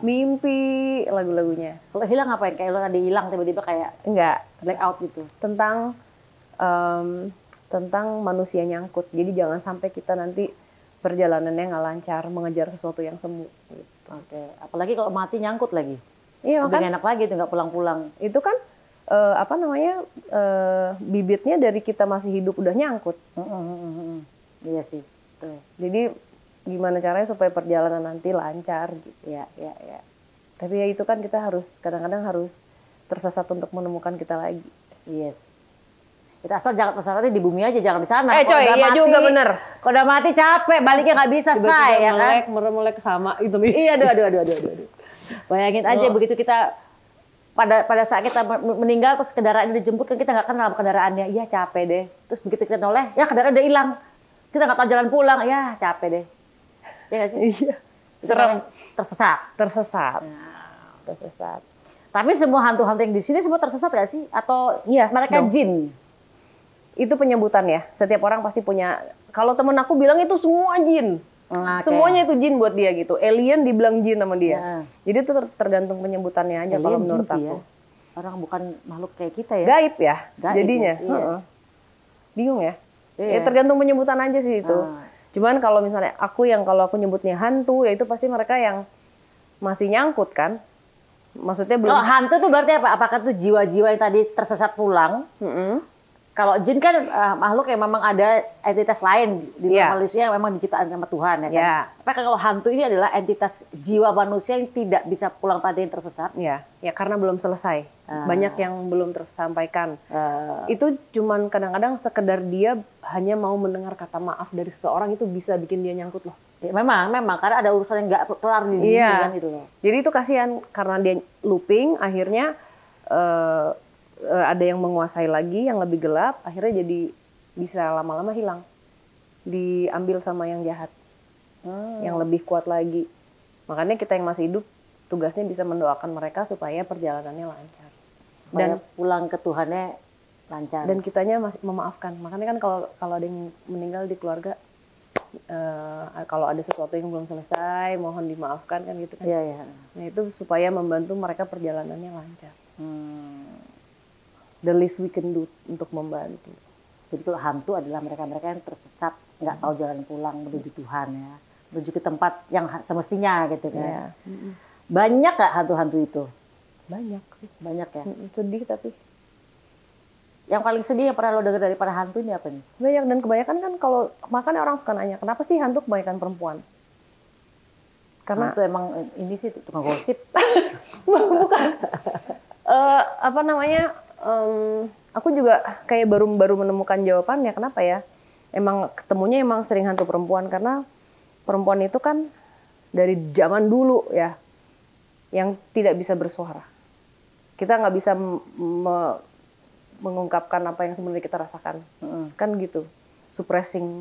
Mimpi, lagu-lagunya. Kalau hilang apa ya? Kayak lo tadi hilang tiba-tiba kayak enggak, black out gitu. Tentang manusia nyangkut. Jadi jangan sampai kita nanti perjalanannya nggak lancar mengejar sesuatu yang semu. Gitu. Oke, apalagi kalau mati nyangkut lagi. Iya, Lebih enak lagi tuh nggak pulang-pulang. Itu kan bibitnya dari kita masih hidup udah nyangkut. Iya sih. Betul. Jadi gimana caranya supaya perjalanan nanti lancar gitu. Ya. Tapi ya itu kan kita harus kadang-kadang harus tersesat untuk menemukan kita lagi. Yes. Kita asal jangan tersesatnya di bumi aja, jangan di sana. Coy, iya juga bener. Kalau udah mati capek, baliknya nggak bisa, say, ya kan? Melek sama itu. Iya, aduh. Bayangin aja begitu kita pada saat kita meninggal terus kendaraan dijemput kan kita nggak kenal kendaraannya, iya capek deh. Terus begitu kita noleh, ya kendaraan udah hilang, kita nggak tahu jalan pulang, ya capek deh. Ya nggak sih? Iya. Serem. Tersesat. Tapi semua hantu-hantu yang di sini semua tersesat nggak sih? Atau Iya, mereka dong. jin? Itu penyebutan ya. Setiap orang pasti punya. Kalau temen aku bilang itu semua jin. Okay. Semuanya itu jin buat dia gitu. Alien dibilang jin sama dia. Ya. Jadi itu tergantung penyebutannya aja kalau menurut sih aku. ya. Orang bukan makhluk kayak kita ya. Gaib ya. Gaib jadinya. ya, iya. Bingung ya. Iya. Ya tergantung penyebutan aja sih itu. Cuman kalau misalnya kalau aku nyebutnya hantu ya itu pasti mereka yang masih nyangkut kan. Maksudnya belum. Kalau hantu tuh berarti apa? Apakah itu jiwa-jiwa yang tadi tersesat pulang? Kalau jin kan makhluk yang memang ada entitas lain di manusia yang memang diciptakan sama Tuhan ya kan. Yeah. Tapi kalau hantu ini adalah entitas jiwa manusia yang tidak bisa pulang tadi yang tersesat. Ya karena belum selesai. Banyak yang belum tersampaikan. Itu cuman kadang-kadang sekedar dia hanya mau mendengar kata maaf dari seseorang itu bisa bikin dia nyangkut loh. Ya, memang karena ada urusan yang nggak kelar di dunia kan itu loh. Jadi itu kasihan karena dia looping akhirnya ada yang menguasai lagi yang lebih gelap, akhirnya jadi bisa lama-lama hilang, diambil sama yang jahat, yang lebih kuat lagi. Makanya kita yang masih hidup tugasnya bisa mendoakan mereka supaya perjalanannya lancar dan pulang ke Tuhannya lancar. Dan kitanya masih memaafkan. Makanya kan kalau ada yang meninggal di keluarga, kalau ada sesuatu yang belum selesai, mohon dimaafkan kan gitu kan. Iya. Nah itu supaya membantu mereka perjalanannya lancar. The least we can do untuk membantu. Jadi kalau hantu adalah mereka-mereka yang tersesat, nggak tahu jalan pulang menuju Tuhan ya, menuju ke tempat yang semestinya gitu kan. Yeah. Banyak nggak hantu-hantu itu? Banyak ya. Sedih tapi. Yang paling sedih yang pernah lo dengar dari para hantu ini apa nih? Banyak dan kebanyakan kan kalau makanya orang suka nanya kenapa sih hantu kebanyakan perempuan? Karena hantu emang ini sih tukang gosip. Bukan. Aku juga kayak baru menemukan jawabannya kenapa ya. Emang ketemunya sering hantu perempuan karena perempuan itu kan dari zaman dulu ya yang tidak bisa bersuara. Kita nggak bisa mengungkapkan apa yang sebenarnya kita rasakan. Kan gitu.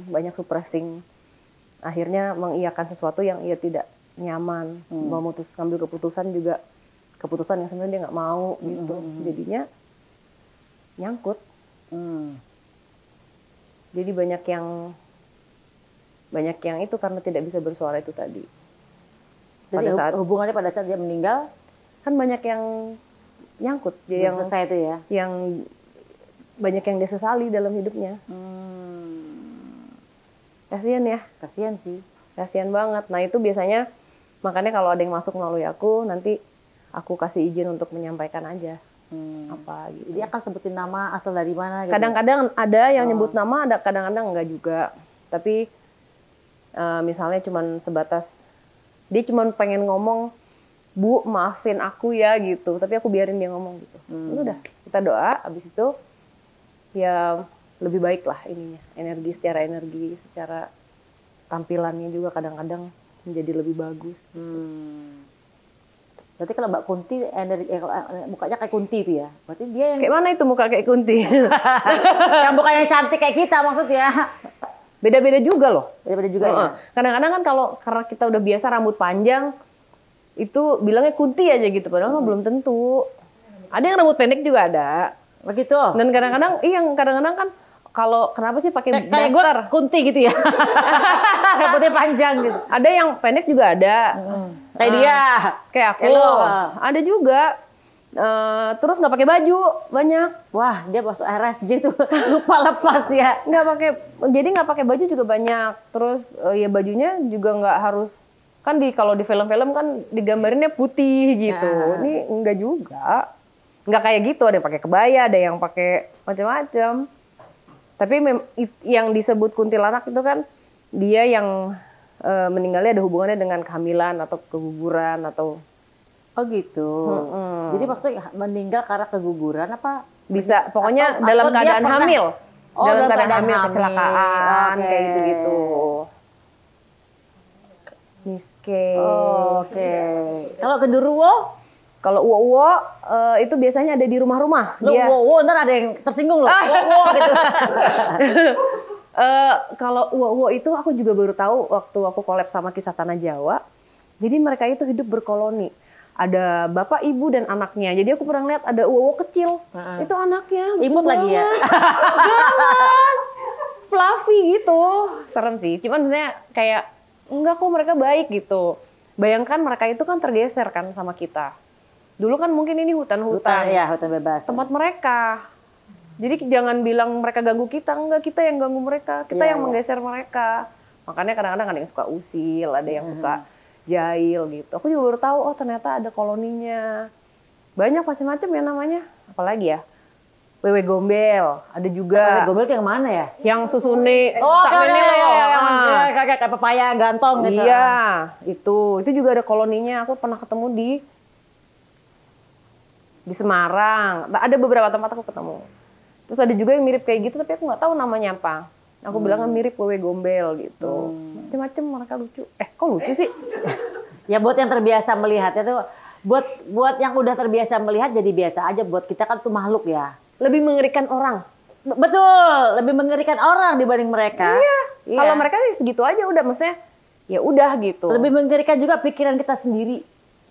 Banyak suppressing. Akhirnya mengiyakan sesuatu yang ia tidak nyaman. Ngambil keputusan juga keputusan yang sebenarnya dia nggak mau gitu. Jadinya nyangkut. Jadi banyak yang itu karena tidak bisa bersuara itu tadi. Jadi hubungannya pada saat dia meninggal kan banyak yang nyangkut, yang selesai itu ya. Yang banyak yang dia sesali dalam hidupnya. Kasian ya. Kasian sih. Kasian banget. Nah itu biasanya makanya kalau ada yang masuk melalui aku nanti aku kasih izin untuk menyampaikan aja. Apa gitu. Dia akan sebutin nama asal dari mana gitu. Kadang-kadang ada yang nyebut nama, ada kadang-kadang enggak juga. Tapi misalnya cuman sebatas dia cuman pengen ngomong, "Bu, maafin aku ya," gitu. Tapi aku biarin dia ngomong gitu. Udah, kita doa habis itu ya lebih baik lah ininya. Secara energi, secara tampilannya juga kadang-kadang menjadi lebih bagus. Berarti kalau Mbak Kunti mukanya kayak Kunti itu ya. Berarti dia yang kayak mana itu muka kayak Kunti? yang mukanya cantik kayak kita maksudnya. Beda-beda juga loh. Beda-beda juga ya. Kadang-kadang kan karena kita udah biasa rambut panjang itu bilangnya Kunti aja gitu padahal belum tentu. Ada yang rambut pendek juga ada. Begitu. Dan kadang-kadang kan kalau kenapa sih pakai kayak daster? Gue Kunti gitu ya. Rambutnya panjang gitu. Ada yang pendek juga ada. Kayak dia. Kayak aku. Ada juga. Terus nggak pakai baju banyak. Wah, dia masuk RSJ tuh lupa lepas dia. Nggak pakai baju juga banyak. Terus ya bajunya juga nggak harus Kan kalau di film-film kan digambarinnya putih gitu. Ini enggak juga. Enggak kayak gitu, ada yang pakai kebaya, ada yang pakai macam-macam. Tapi yang disebut kuntilanak itu kan dia yang meninggalnya ada hubungannya dengan kehamilan atau keguguran atau Oh gitu. Jadi maksudnya meninggal karena keguguran apa? bisa pokoknya dalam keadaan hamil. Dalam keadaan hamil, kecelakaan kayak gitu-gitu. Miskin. Oke. Kalau genderuwo? Kalau uwo-uwo itu biasanya ada di rumah-rumah. Uwo, ntar ada yang tersinggung loh. Uwo gitu. Kalau uwo-uwo itu aku juga baru tahu waktu aku collab sama Kisah Tanah Jawa. Jadi mereka itu hidup berkoloni. Ada bapak, ibu, dan anaknya. Jadi aku pernah lihat ada uwo kecil. Itu anaknya. Imut lagi ya? Gamas. Fluffy gitu. Serem sih. Cuman maksudnya kayak, enggak kok mereka baik gitu. Bayangkan mereka itu kan tergeser kan sama kita. Dulu kan mungkin ini hutan-hutan. Ya, hutan bebas. Tempat mereka. Jadi jangan bilang mereka ganggu kita. Enggak, kita yang ganggu mereka. Kita yang menggeser mereka. Makanya kadang-kadang ada yang suka usil, ada yang suka jahil gitu. Aku juga baru tahu, oh ternyata ada koloninya. Banyak macam-macam ya namanya. Apalagi ya? Wewe gombel, ada juga. Wewe gombel itu yang mana ya? Yang susune. Oh, kayak pepaya gantong gitu. Iya, itu juga ada koloninya. Aku pernah ketemu di Semarang. Ada beberapa tempat aku ketemu. Terus ada juga yang mirip kayak gitu, tapi aku nggak tahu namanya apa. Aku bilangnya mirip wewe gombel gitu. Macam-macam mereka lucu. Kok lucu sih? Ya buat yang terbiasa melihatnya tuh, buat yang udah terbiasa melihat jadi biasa aja. Buat kita kan tuh makhluk ya. Lebih mengerikan orang. Betul, lebih mengerikan orang dibanding mereka. Iya. Kalau mereka sih segitu aja udah, maksudnya ya udah gitu. Lebih mengerikan juga pikiran kita sendiri.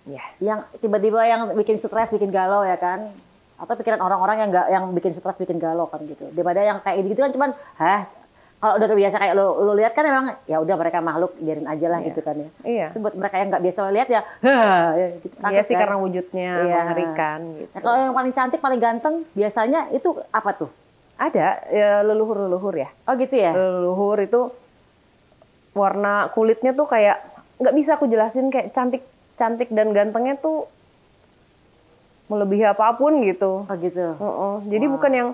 Iya. Yang tiba-tiba yang bikin stres, bikin galau ya kan. Atau pikiran orang-orang yang bikin stres, bikin galau kan gitu. Daripada yang kayak gitu kan cuman, kalau udah terbiasa kayak lo lihat kan emang ya udah mereka makhluk, biarin aja lah gitu kan ya. Iya. Tapi buat mereka yang nggak biasa lihat ya, gitu, Iya sih kan? karena wujudnya mengerikan gitu. Nah, kalau yang paling cantik, paling ganteng biasanya itu apa tuh? Ada ya leluhur ya. Oh gitu ya. Leluhur itu warna kulitnya tuh kayak nggak bisa aku jelasin, kayak cantik dan gantengnya tuh melebihi apapun gitu. Oh gitu. Jadi bukan yang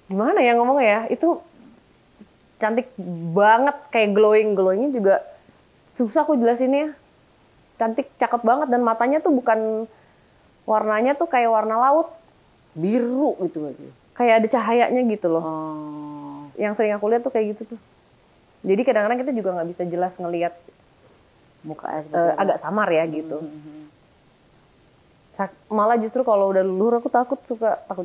gimana ya ngomongnya ya, itu cantik banget, kayak glowingnya juga susah aku jelasinnya. Cantik, cakep banget, dan matanya tuh bukan warnanya tuh kayak warna laut, biru gitu aja. Kayak ada cahayanya gitu loh. Yang sering aku lihat tuh kayak gitu tuh. Jadi kadang-kadang kita juga nggak bisa jelas ngelihat mukanya agak samar ya gitu. Malah justru kalau udah leluhur aku takut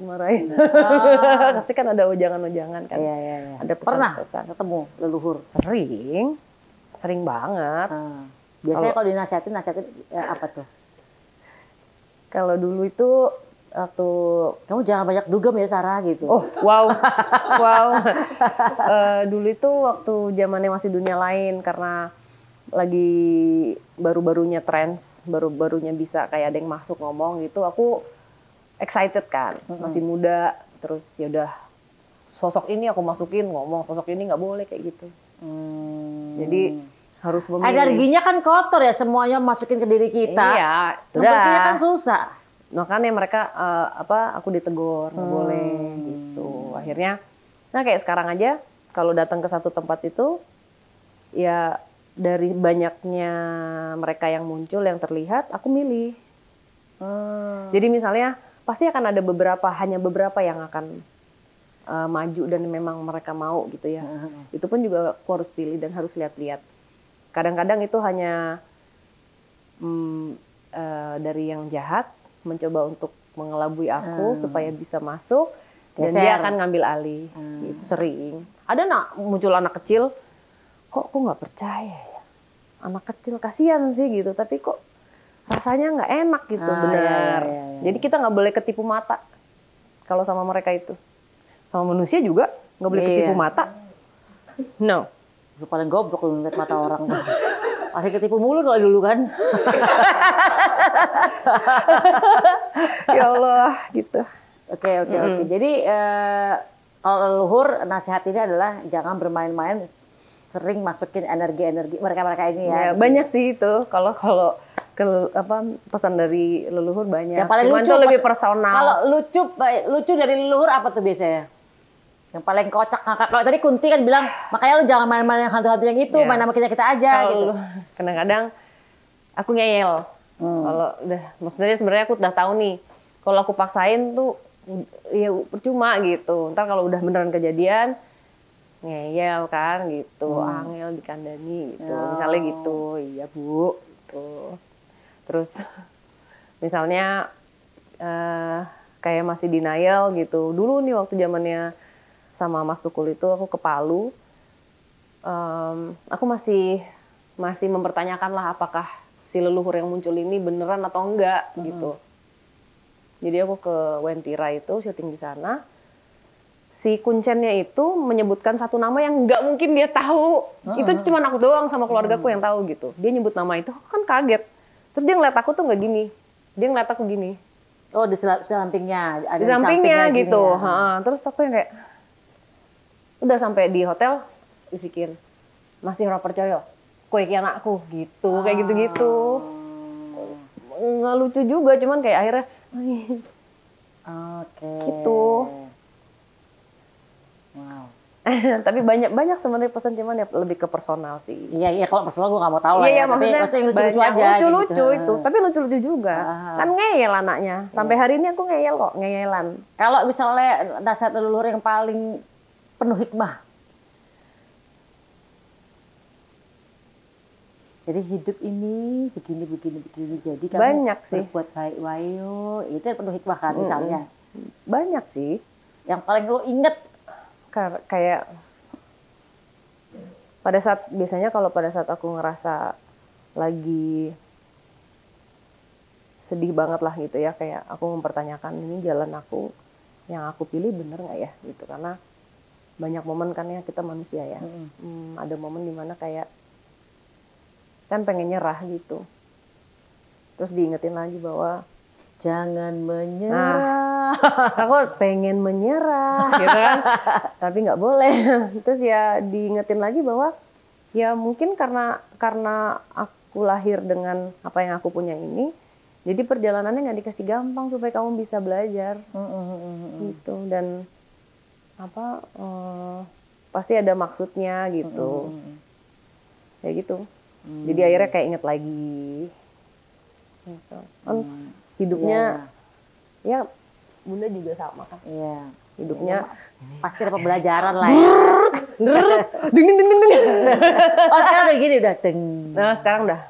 marahin. Pasti kan ada ujangan-ujangan kan. Iya. Ada pesan-pesan. Ketemu leluhur? Sering banget. Biasanya kalau dinasihatin apa tuh? Kalau dulu itu waktu kamu jangan banyak dugem ya Sarah gitu. Oh wow. Dulu itu waktu zamannya masih dunia lain, karena lagi baru-barunya trends, baru-barunya bisa kayak ada yang masuk ngomong gitu, aku excited kan, masih muda, terus ya udah sosok ini aku masukin ngomong, sosok ini nggak boleh kayak gitu. Jadi harus memilih. Energinya kan kotor ya, semuanya masukin ke diri kita. Iya, bersihnya kan susah. Makanya mereka aku ditegur nggak boleh gitu. Akhirnya, nah kayak sekarang aja kalau datang ke satu tempat itu ya, dari banyaknya mereka yang muncul, yang terlihat, aku milih. Jadi misalnya pasti akan ada hanya beberapa yang akan maju dan memang mereka mau gitu ya. Itu pun juga aku harus pilih dan harus lihat-lihat. Kadang-kadang itu hanya dari yang jahat mencoba untuk mengelabui aku supaya bisa masuk, dan dia akan ngambil alih. Itu sering. Ada muncul anak kecil, kok aku nggak percaya ya, anak kecil kasihan sih gitu, tapi kok rasanya nggak enak gitu. Benar. Iya. Jadi kita nggak boleh ketipu mata kalau sama mereka itu, sama manusia juga nggak boleh ketipu mata. No. Lu paling goblok lu ngeliat mata orang. Pasti ketipu mulu kalau dulu kan. Ya Allah gitu. Oke. Jadi kalau leluhur nasihat ini adalah jangan bermain-main sering masukin energi-energi mereka-mereka ini ya. Ya, banyak sih itu. Kalau pesan dari leluhur banyak. Yang paling Cuman lucu itu lebih personal. Kalau lucu dari leluhur apa tuh biasanya? Yang paling kocak ngakak. Kalau tadi Kunti kan bilang, makanya lu jangan main-main yang hantu-hantu yang itu, main sama kita-kita aja gitu. Kadang-kadang aku ngeyel. Kalau maksudnya sebenarnya aku udah tahu nih. Kalau aku paksain tuh ya percuma gitu. Ntar kalau udah beneran kejadian ngeyel kan gitu, angel dikandani gitu. Misalnya gitu, iya Bu gitu. Terus misalnya kayak masih denial gitu. Dulu nih waktu zamannya sama Mas Tukul itu aku ke Palu, aku masih mempertanyakan lah apakah si leluhur yang muncul ini beneran atau enggak gitu. Jadi aku ke Wentira itu syuting di sana. Si kuncennya itu menyebutkan satu nama yang nggak mungkin dia tahu. Itu cuma aku doang sama keluargaku yang tahu gitu. Dia nyebut nama itu, aku kan kaget. Terus dia ngeliat aku tuh nggak gini. Dia ngeliat aku gini. Oh, di sampingnya. Ada di sampingnya gitu. Ya. Terus aku yang kayak, udah sampai di hotel, bisikin, masih ora percaya, kowe iki anakku gitu, kayak gitu-gitu. Nggak lucu juga, cuman kayak akhirnya, gitu. Wow. Tapi banyak sebenarnya pesan, cuman ya lebih ke personal sih. Iya, kalau personal gue nggak mau tahu lah. Iya, ya. maksudnya lucu-lucu aja. Lucu-lucu gitu. itu, tapi lucu-lucu juga. Kan ngeyel anaknya. Sampai hari ini aku ngeyel kok, ngeyelan. Kalau misalnya nasihat leluhur yang paling penuh hikmah. Jadi hidup ini begini. Jadi kamu banyak sih. Berbuat baik wayo, itu yang penuh hikmah kan misalnya. Banyak sih. Yang paling lo inget kayak biasanya kalau pada saat aku ngerasa lagi sedih banget lah gitu ya, kayak aku mempertanyakan ini jalan aku yang aku pilih bener nggak ya gitu, karena banyak momen kan ya kita manusia ya. Ada momen dimana kayak kan pengen nyerah gitu, terus diingetin lagi bahwa jangan menyerah. Aku pengen menyerah gitu kan, tapi nggak boleh. Terus ya diingetin lagi bahwa ya mungkin karena aku lahir dengan apa yang aku punya ini, jadi perjalanannya nggak dikasih gampang supaya kamu bisa belajar gitu. Dan pasti ada maksudnya gitu, kayak gitu. Jadi akhirnya kayak inget lagi gitu. Hidupnya ya Bunda juga sama kan. Iya. Hidupnya pasti ada pembelajaran lah ya. Oh, sekarang udah gini udah deng. Nah, sekarang udah.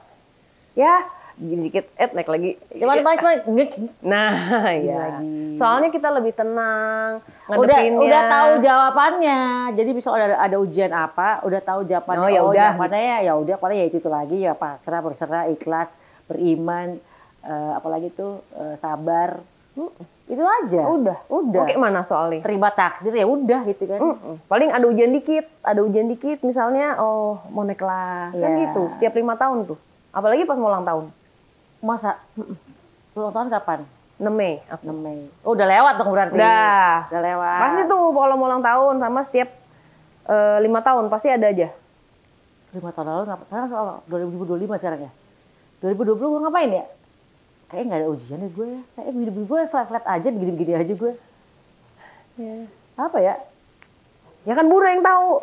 Ya, gini dikit naik lagi. Cuman nah, ya. Soalnya kita lebih tenang, udah tahu jawabannya. Jadi misalnya ada ujian apa, udah tahu jawabannya. Jawabannya ya udah paling ya itu lagi ya pasrah, berserah, ikhlas, beriman, apalagi tuh sabar. Itu aja. Udah. Oke, mana soalnya? Terima takdir ya udah gitu kan. Paling ada ujian dikit misalnya mau naik kelas. Kan gitu, setiap 5 tahun tuh. Apalagi pas mau ulang tahun. Masa? Ulang tahun kapan? 6 Mei. 6 Mei. Oh, udah lewat dong berarti. Udah lewat. Pasti tuh kalau mau ulang tahun sama setiap 5 tahun pasti ada aja. 5 tahun lalu ngapain? Sekarang 2025 sekarang ya. 2020 gue ngapain ya? Kayaknya nggak ada ujian deh gue ya. Kayaknya hidup gue flat aja, begini-begini aja gue. Ya. Apa ya? Ya kan Bunda yang tahu.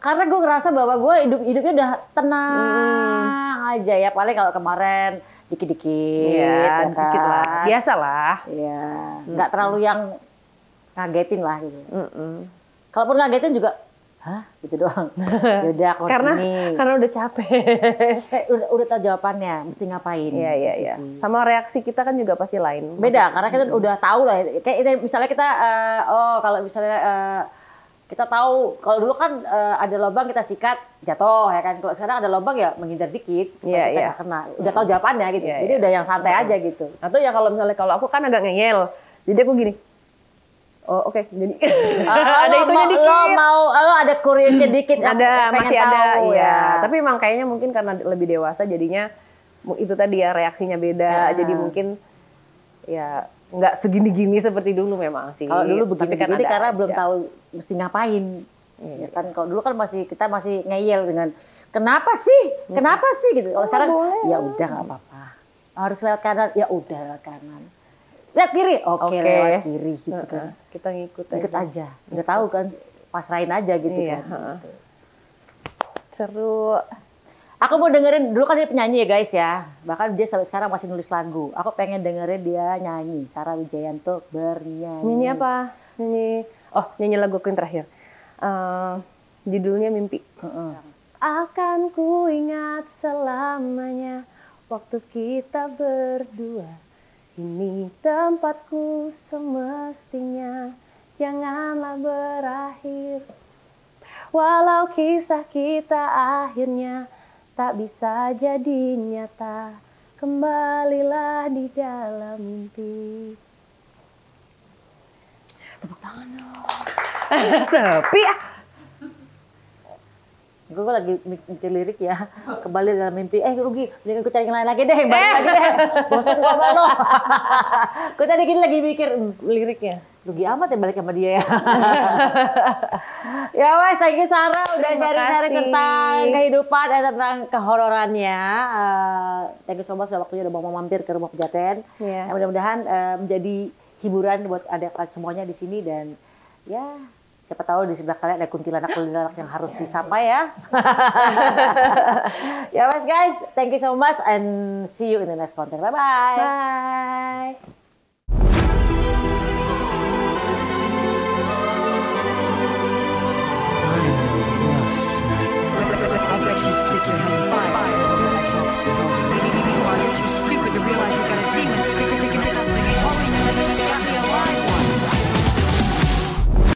Karena gue ngerasa bahwa gue hidupnya udah tenang aja ya. Paling kalau kemarin dikit-dikit. Ya kan? dikit lah. Biasa lah. Iya. Nggak terlalu yang ngagetin lah gitu. Kalaupun ngagetin juga, hah? Gitu doang. Yaudah, karena udah capek. udah tahu jawabannya, mesti ngapain. Iya. Sama reaksi kita kan juga pasti lain. Beda, karena kita udah tahu lah. Kayak misalnya kita, kalau misalnya kita tahu, kalau dulu kan ada lubang kita sikat, jatuh ya kan. Kalau sekarang ada lubang ya menghindar dikit, supaya kita nggak kena. Udah tahu jawabannya gitu. Jadi udah yang santai aja gitu. Atau ya kalau misalnya kalau aku kan agak ngeyel, jadi aku gini. Oh oke. Jadi ada itunya dikit. Lo ada curiosnya dikit. Masih ada. Tahu, ya. Tapi emang kayaknya mungkin karena lebih dewasa jadinya itu tadi ya reaksinya beda. Jadi mungkin ya nggak segini-gini seperti dulu memang sih. Kalau dulu begini-begini karena belum tahu mesti ngapain. Ya kan kalau dulu kan kita masih ngeyel dengan kenapa sih gitu. Kalau sekarang ya udah nggak apa-apa. Harus lewat kanan, ya udah lewat kanan. Lihat kiri, oke. Lewat kiri gitu kan. Kita ngikut aja. Nggak tahu kan, pasrahin aja gitu kan. Gitu. Seru. Aku mau dengerin, dulu kan dia penyanyi ya guys ya. Bahkan dia sampai sekarang masih nulis lagu. Aku pengen dengerin dia nyanyi. Sarah Wijayanto bernyanyi. Nyanyi apa? Nyanyi lagu aku yang terakhir. Judulnya Mimpi. Akan ku ingat selamanya waktu kita berdua. Ini tempatku semestinya, janganlah berakhir. Walau kisah kita akhirnya tak bisa jadi nyata, kembalilah di dalam mimpi. Tepuk tangan dong. Sepi ya. Gue lagi mikir lirik ya, kembali dalam mimpi. Rugi, mendingan gue cari yang lain lagi deh, yang baru lagi deh. Bosan gue sama lo. Gue tadi gini lagi mikir liriknya. Rugi amat ya balik sama dia ya. Ya wes, thank you Sarah udah sharing-sharing tentang kehidupan dan tentang kehororannya. Thank you so much waktunya udah mau mampir ke rumah Pejaten. Yeah. Mudah-mudahan menjadi hiburan buat adik-adik semuanya di sini dan ya siapa tahu di sebelah kalian ada kuntilanak yang harus disapa ya. Ya wes guys, thank you so much and see you in the next content. Bye-bye. Bye.